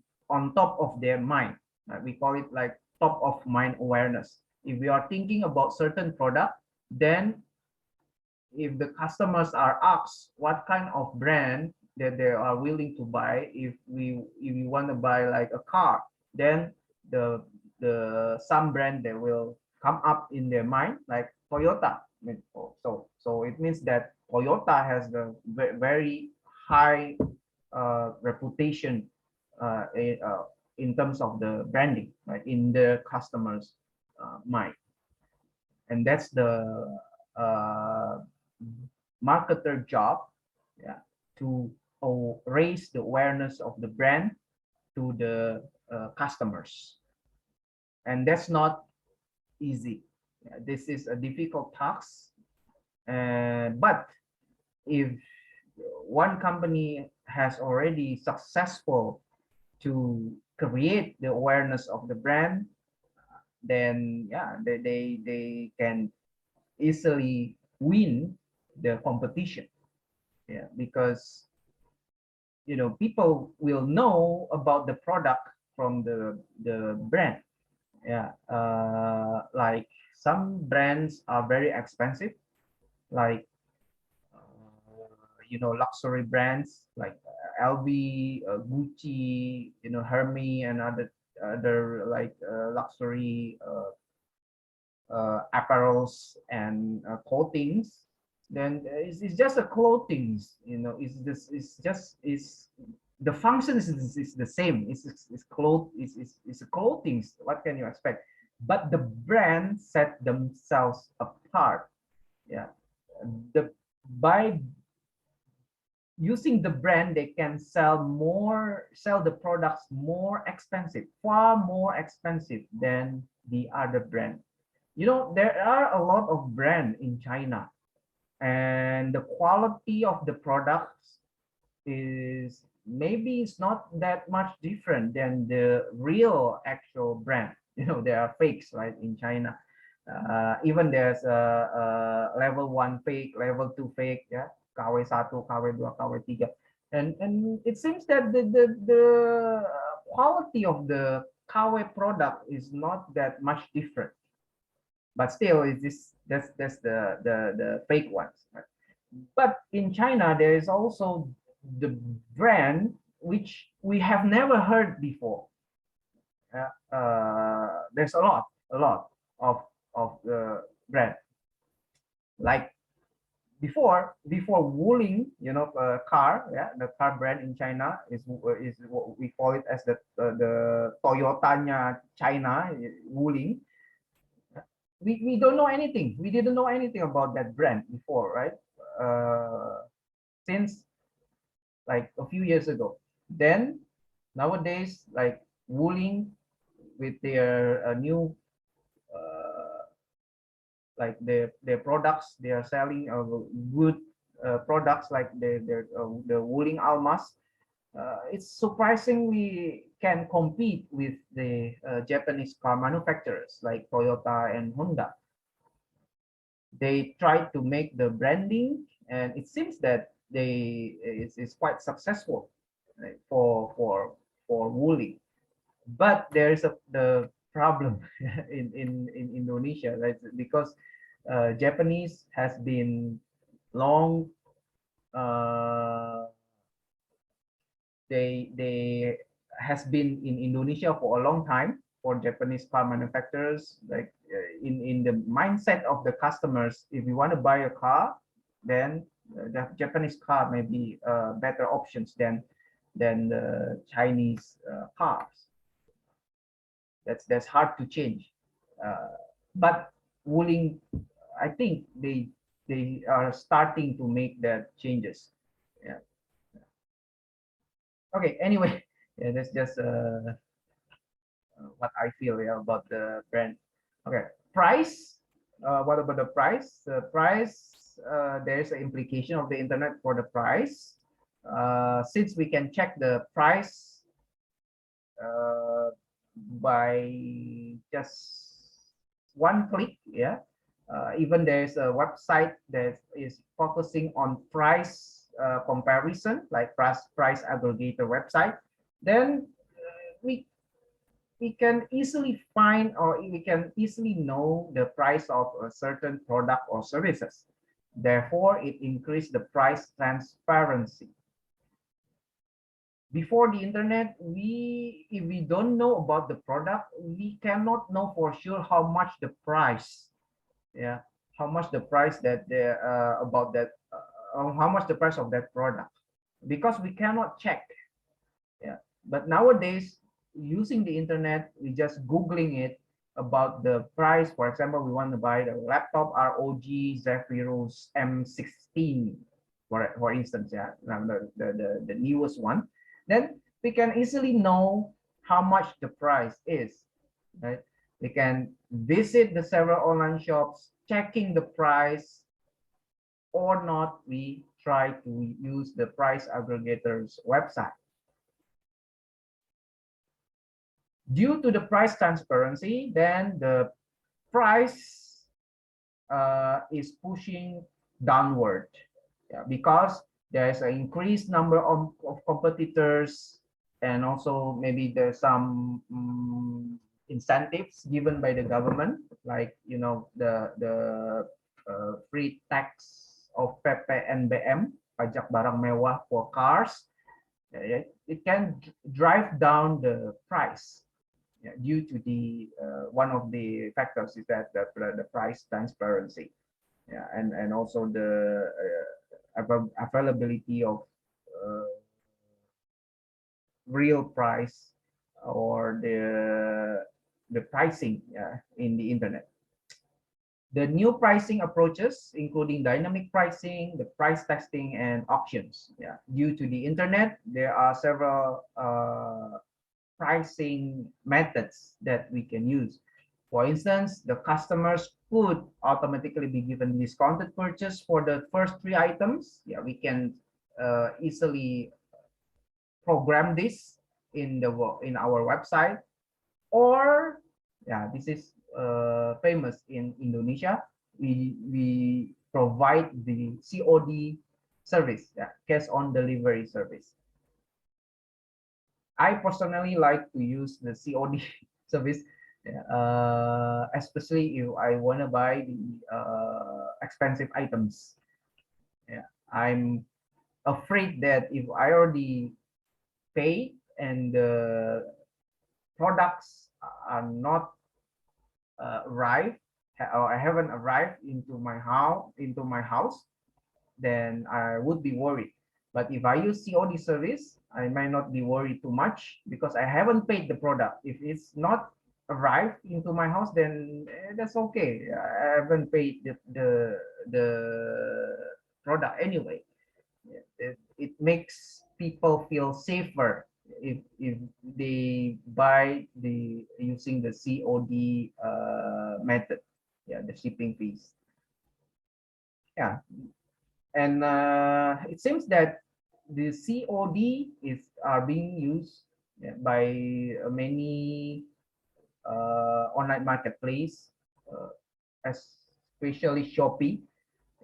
top of their mind. We call it like top of mind awareness. If we are thinking about certain product, then if the customers are asked what kind of brand that they are willing to buy, if we want to buy like a car, then the some brand that will come up in their mind, like Toyota. So it means that Toyota has the very high reputation in terms of the branding, right, in the customers' mind. And that's the marketer job, yeah, to raise the awareness of the brand to the customers. And that's not easy. This is a difficult task. But if one company has already successful to create the awareness of the brand, then yeah, they can easily win the competition. Yeah, because people will know about the product from the brand. Yeah, like some brands are very expensive, like luxury brands like LV, Gucci, Hermes, and other like luxury apparels and coatings. Then it's just a clothings, it's the function is the same. It's a clothings. What can you expect? But the brand set themselves apart. Yeah, by using the brand, they can sell the products more expensive, far more expensive than the other brand. There are a lot of brand in China, and the quality of the products is maybe it's not that much different than the real actual brand. There are fakes, right, in China. Even there's a level 1 fake, level 2 fake, yeah, KW1, KW2, KW3, and it seems that the quality of the KW product is not that much different, but still that's the fake ones, right? But in China there is also the brand which we have never heard before. There's a lot of the brand, like before Wuling, car, yeah, the car brand in China is what we call it as the Toyotanya China, Wuling. We don't know anything. We didn't know anything about that brand before, right? Since like a few years ago. Then nowadays, like Wuling with their new like their products, they are selling good products like the Wuling Almas. It's surprisingly can compete with the Japanese car manufacturers like Toyota and Honda. They try to make the branding, and it seems that it's quite successful, right, for Wuling. But there is the problem in Indonesia, right? Because Japanese has been long. They has been in Indonesia for a long time for Japanese car manufacturers. Like in the mindset of the customers, if you want to buy a car, then the Japanese car may be better options than the Chinese cars. That's hard to change. But Wuling, I think they are starting to make that changes. Yeah. Okay. Anyway, yeah, that's just what I feel, yeah, about the brand. Okay. Price. What about the price? The price. There's an implication of the internet for the price. Since we can check the price by just one click, yeah. Even there's a website that is focusing on price comparison, like price aggregator website. Then we can easily find, or we can easily know the price of a certain product or services. Therefore, it increases the price transparency. Before the internet, if we don't know about the product, we cannot know for sure how much the price, yeah, how much the price that about that, how much the price of that product, because we cannot check. Yeah, but nowadays using the internet, we just Googling it about the price. For example, we want to buy the laptop ROG Zephyrus M16, for instance, yeah, the newest one. Then we can easily know how much the price is, right? We can visit the several online shops, checking the price or not. We try to use the price aggregators website. Due to the price transparency, then the price is pushing downward, yeah, because there's an increased number of competitors, and also maybe there's some incentives given by the government, like the free tax of PPNBM, pajak barang mewah for cars. It can drive down the price, yeah, due to the one of the factors is that the price transparency, yeah, and also the availability of real price, or the pricing, in the internet. The new pricing approaches, including dynamic pricing, the price testing, and auctions. Yeah, due to the internet, there are several pricing methods that we can use. For instance, the customers could automatically be given discounted purchase for the first 3 items. Yeah, we can easily program this in our website. Or, yeah, this is famous in Indonesia. We provide the COD service, yeah, cash on delivery service. I personally like to use the COD service, especially if I want to buy the expensive items. Yeah, I'm afraid that if I already paid and the products are not arrived, or I haven't arrived into my house, then I would be worried. But if I use COD service, I might not be worried too much because I haven't paid the product. If it's not arrived into my house, then that's okay. I haven't paid the product anyway. It makes people feel safer if they buy using the COD method. Yeah, the shipping fees. Yeah, and it seems that the COD are being used, yeah, by many online marketplace, especially Shopee.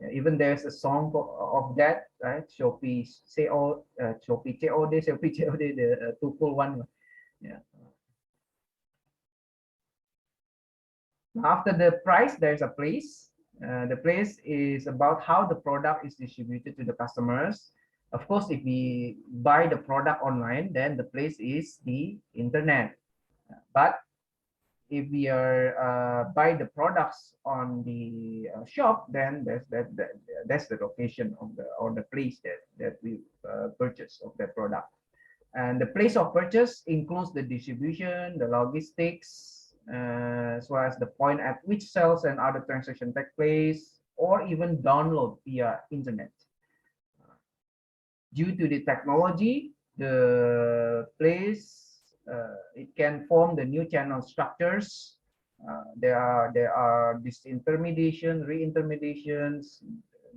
Yeah, even there's a song of that, right? Shopee Shopee COD, Shopee COD, the tukul one. Yeah. After the price, there's a place. The place is about how the product is distributed to the customers. Of course, if we buy the product online, then the place is the internet. But if we are buy the products on the shop, then that's the location of the place that we purchase of the product. And the place of purchase includes the distribution, the logistics, as well as the point at which sales and other transactions take place, or even download via internet. Due to the technology, the place, it can form the new channel structures. There are disintermediation, reintermediations.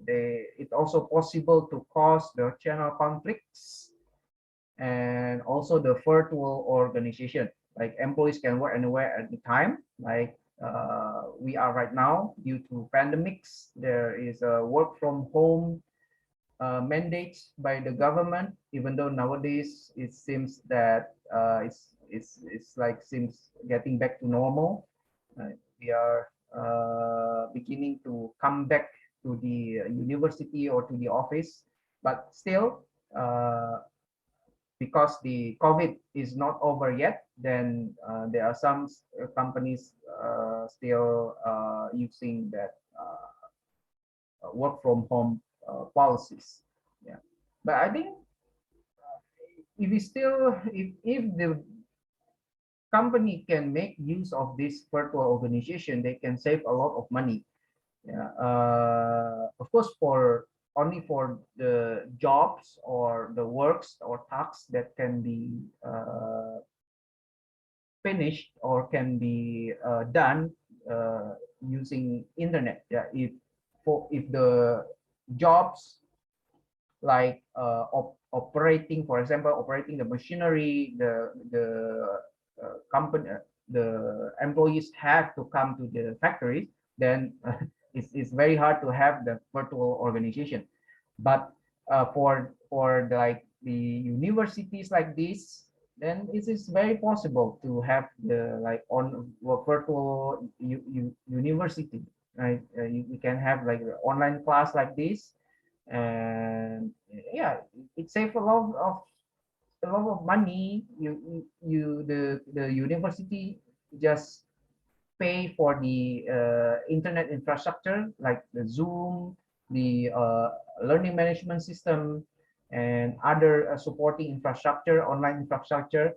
It's also possible to cause the channel conflicts, and also the virtual organization. Like employees can work anywhere at the time, like we are right now. Due to pandemics, there is a work from home mandates by the government, even though nowadays it seems that it's like seems getting back to normal. We are beginning to come back to the university or to the office, but still, because the COVID is not over yet, then there are some companies still using that work from home policies. Yeah, but I think if we still if the company can make use of this virtual organization, they can save a lot of money. Yeah, of course, for only for the jobs or the works or tasks that can be finished or can be done using internet. Yeah, if the jobs like operating, for example, operating the machinery, the company, the employees have to come to the factories, then it's very hard to have the virtual organization. But for like the universities like this, then it is very possible to have the like on virtual university, right? You can have like the online class like this, and yeah, it saves a lot of money. The university just pay for the internet infrastructure like the Zoom, the learning management system, and other supporting infrastructure, online infrastructure.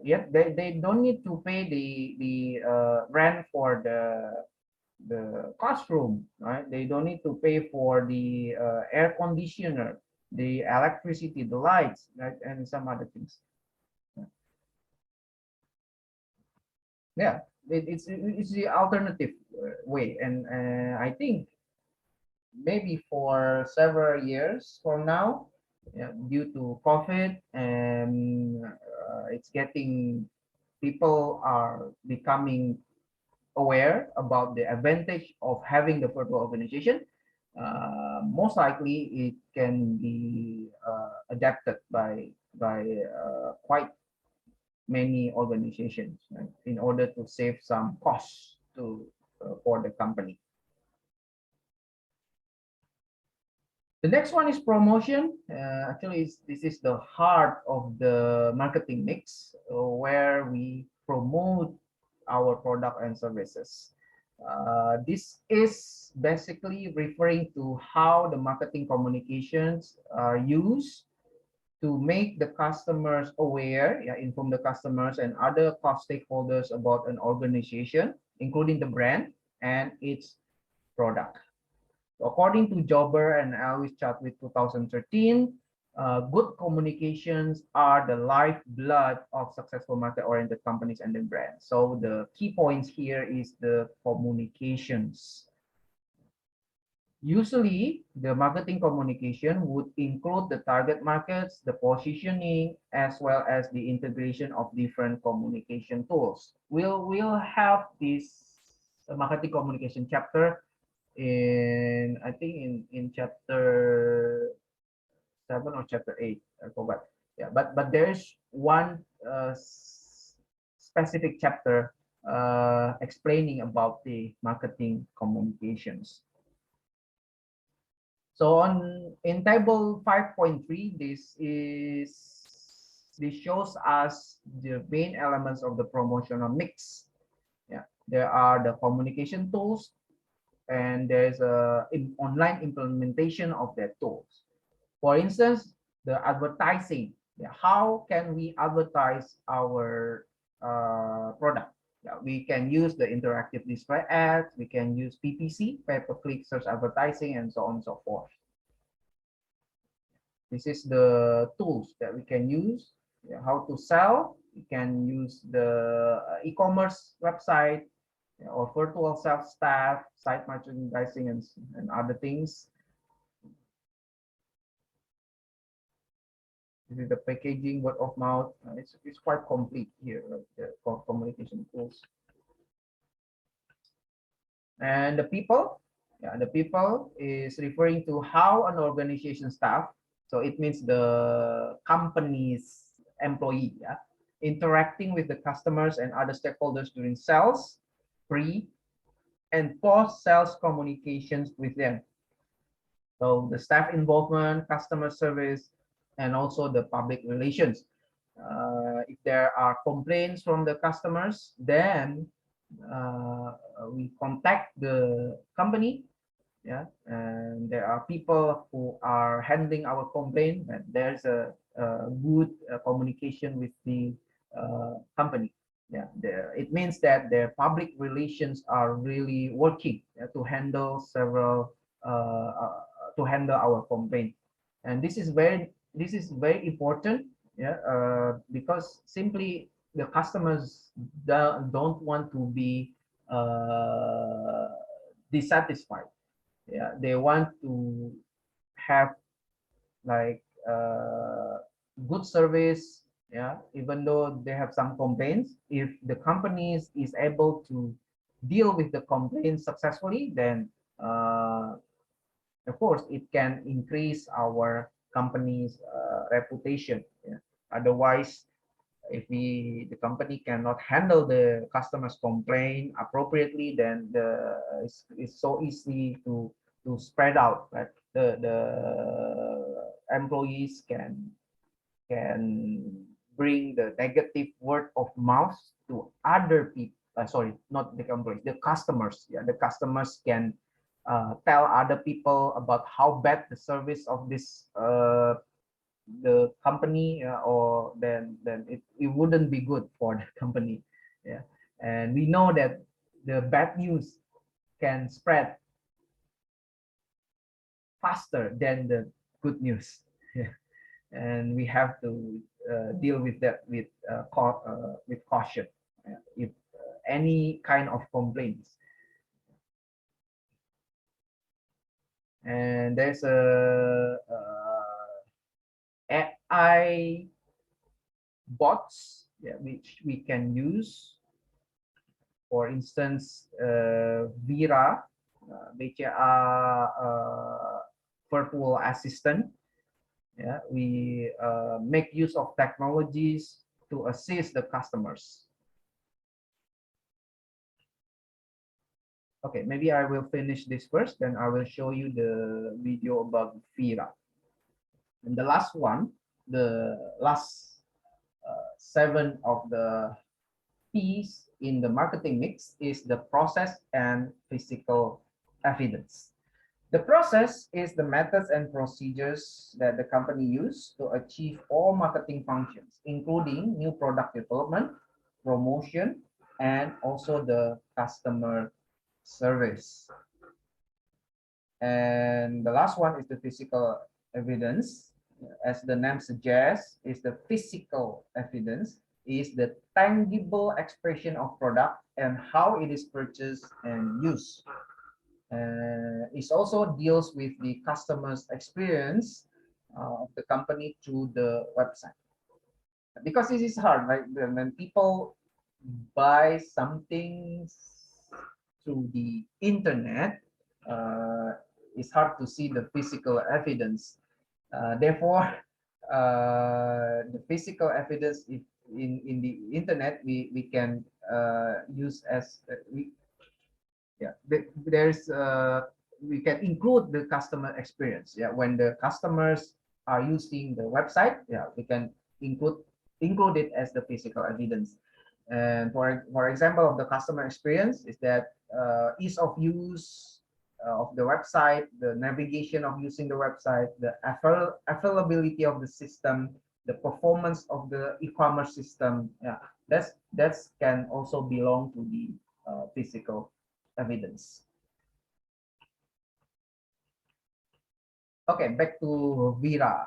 Yet they don't need to pay the rent for the classroom, right? They don't need to pay for the air conditioner, the electricity, the lights, right, and some other things. Yeah, it's the alternative way, and I think maybe for several years from now, yeah, due to COVID, and it's getting, people are becoming aware about the advantage of having the virtual organization. Most likely it can be adapted by quite many organizations, right, in order to save some costs to for the company. The next one is promotion. Actually, this is the heart of the marketing mix, where we promote our product and services. This is basically referring to how the marketing communications are used to make the customers aware, yeah, inform the customers and other cost stakeholders about an organization, including the brand and its product. According to Jobber and Alice Chadwick 2013, good communications are the lifeblood of successful market-oriented companies and their brands. So the key points here is the communications. Usually, the marketing communication would include the target markets, the positioning, as well as the integration of different communication tools. We'll have this marketing communication chapter in, I think, in chapter 7 or chapter 8, I forgot. Yeah, but there's one specific chapter explaining about the marketing communications. So in table 5.3, this shows us the main elements of the promotional mix. Yeah, there are the communication tools, and there's a online implementation of that tools. For instance, the advertising. Yeah, how can we advertise our product? Yeah, we can use the interactive display ads, we can use PPC, pay-per-click search advertising, and so on and so forth. This is the tools that we can use. Yeah, how to sell. We can use the e-commerce website, or virtual self-staff, site merchandising, and other things. This is the packaging, word of mouth. It's quite complete here, like the communication tools. And the people, yeah, the people is referring to how an organization staff, so it means the company's employee, yeah, interacting with the customers and other stakeholders during sales, pre and post sales communications with them. So the staff involvement, customer service, and also the public relations. If there are complaints from the customers, then we contact the company. Yeah, and there are people who are handling our complaint, and there's a good communication with the company. Yeah, it means that their public relations are really working to handle several to handle our complaint, and this is very important. Yeah, because simply the customers don't want to be uh, dissatisfied. Yeah, they want to have like good service. Yeah, even though they have some complaints, if the companies is able to deal with the complaints successfully, then of course it can increase our company's reputation. Yeah. Otherwise, if the company cannot handle the customer's complaint appropriately, then it's so easy to spread out. Like the employees can bring the negative word of mouth to other people. Sorry, not the employees, the customers. Yeah, the customers can tell other people about how bad the service of this the company, or then it wouldn't be good for the company. Yeah, and we know that the bad news can spread faster than the good news. Yeah, and we have to deal with that with caution. If any kind of complaints, and there's AI bots, yeah, which we can use. For instance, Vira, BCA virtual assistant. Yeah, we make use of technologies to assist the customers. Okay, maybe I will finish this first, then I will show you the video about Vira. And the last one, the last 7 of the P's in the marketing mix is the process and physical evidence. The process is the methods and procedures that the company use to achieve all marketing functions, including new product development, promotion, and also the customer service. And the last one is the physical evidence. As the name suggests, is the physical evidence is the tangible expression of product and how it is purchased and used. It also deals with the customer's experience of the company through the website. Because this is hard, right? When people buy something through the internet, it's hard to see the physical evidence. Therefore, the physical evidence in the internet we can use as there's we can include the customer experience. Yeah, when the customers are using the website, yeah, we can include it as the physical evidence. And for example of the customer experience is that ease of use of the website, the navigation of using the website, the availability of the system, the performance of the e-commerce system. Yeah, that's can also belong to the physical evidence. Okay, back to Vira.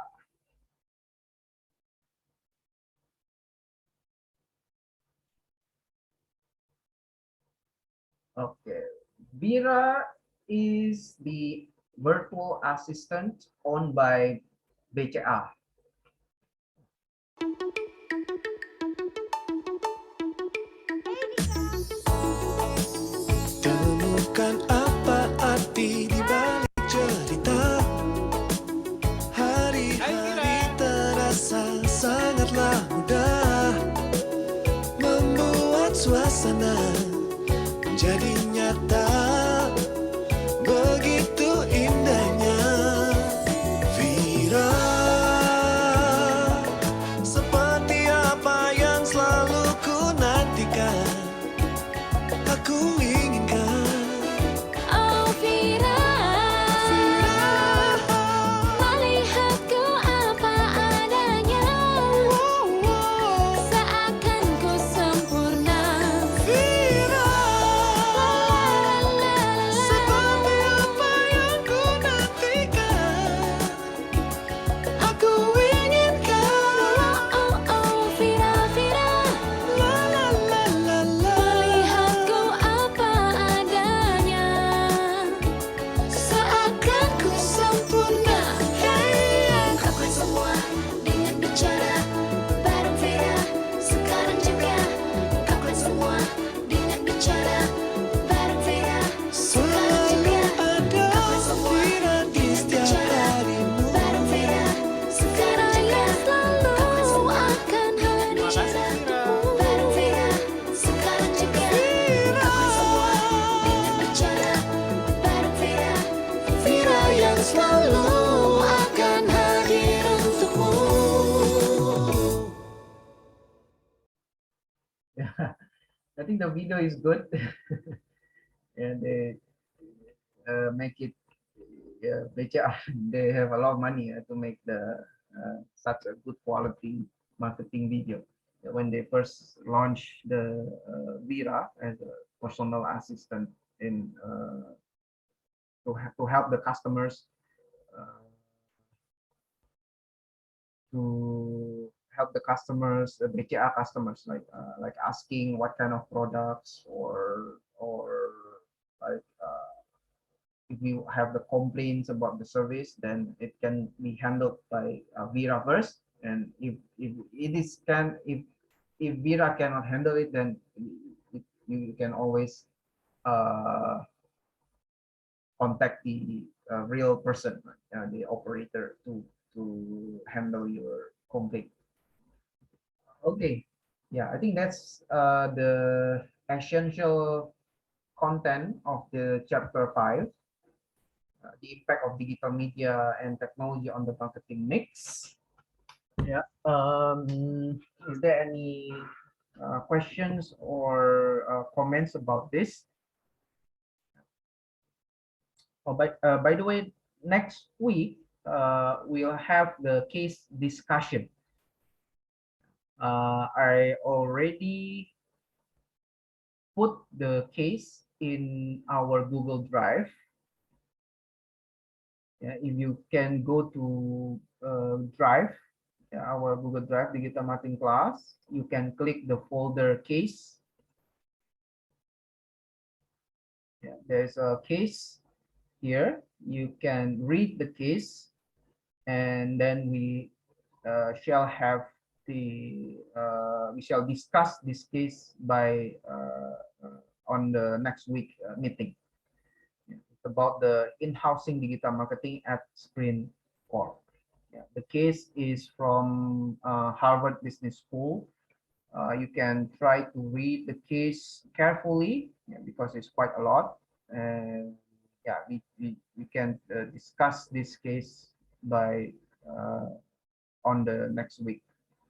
Okay, Vira is the virtual assistant owned by BCA. Temukan apa arti di balik cerita. Hari-hari terasa sangatlah mudah, membuat suasana menjadi nyata. Begitu indahnya Vira, seperti apa yang selalu ku nantikan, aku inginkan. Oh Vira, melihatku apa adanya, seakan ku sempurna selalu akan hadir untukmu. Yeah, I think the video is good. And they make it, yeah, they have a lot of money to make such a good quality marketing video. When they first launched the Vira as a personal assistant in to help the customers, BCA customers, like asking what kind of products, or like if you have the complaints about the service, then it can be handled by Vira first. And if it is can if Vira cannot handle it, then you can always contact the real person, the operator, to handle your complaint. Okay, yeah, I think that's the essential content of the chapter 5, the impact of digital media and technology on the marketing mix. Yeah. Is there any questions or comments about this? Oh, by the way, next week we'll have the case discussion. I already put the case in our Google Drive. Yeah, if you can go to Drive, our Google Drive Digital Marketing class, you can click the folder case. Yeah, there's a case here. You can read the case, and then we shall have we shall discuss this case by on the next week meeting. It's about the in-housing digital marketing at Sprint Corp. Yeah, the case is from Harvard Business School. You can try to read the case carefully, because it's quite a lot. And yeah, we can discuss this case by on the next week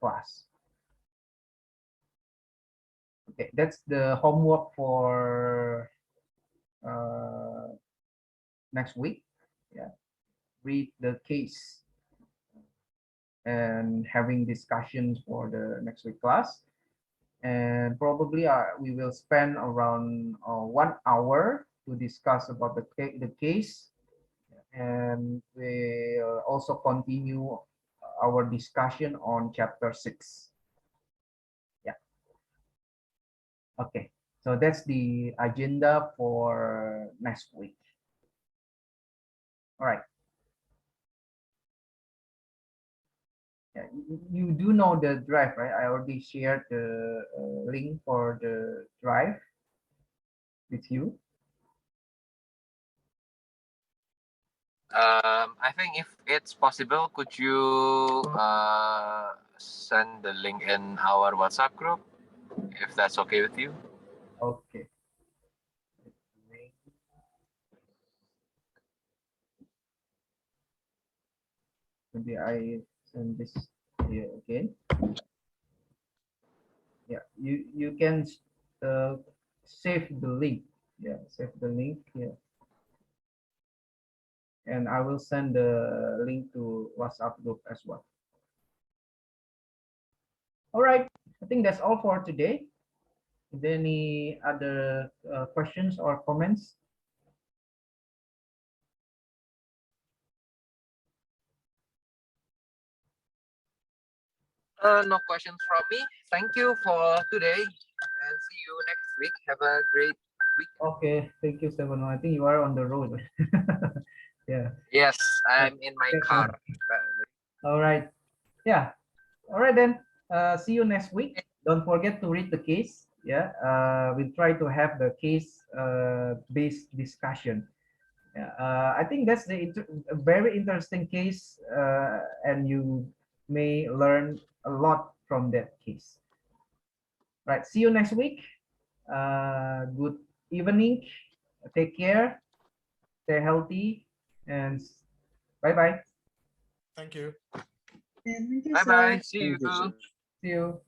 class. Okay, that's the homework for next week. Yeah, read the case and having discussions for the next week class. And probably we will spend around 1 hour to discuss about the case, and we'll also continue our discussion on chapter 6. Yeah. Okay, so that's the agenda for next week. All right. Yeah, you do know the drive, right? I already shared the link for the drive with you. I think if it's possible, could you send the link in our WhatsApp group, if that's okay with you? Okay. Maybe I send this here again. Yeah, you can save the link. Yeah, save the link here. And I will send the link to WhatsApp group as well. All right, I think that's all for today. Is there any other questions or comments? No questions from me. Thank you for today, and see you next week. Have a great week. Okay, thank you, Stefano. I think you are on the road. Yeah. Yes, I'm in my car. All right. Yeah. All right then. See you next week. Don't forget to read the case. Yeah. We'll try to have the case based discussion. Yeah. I think that's a very interesting case, and you may learn a lot from that case. Right. See you next week. Good evening. Take care. Stay healthy, and Bye bye. Thank you. Yeah, thank you, Bye sir. bye. See you. See you.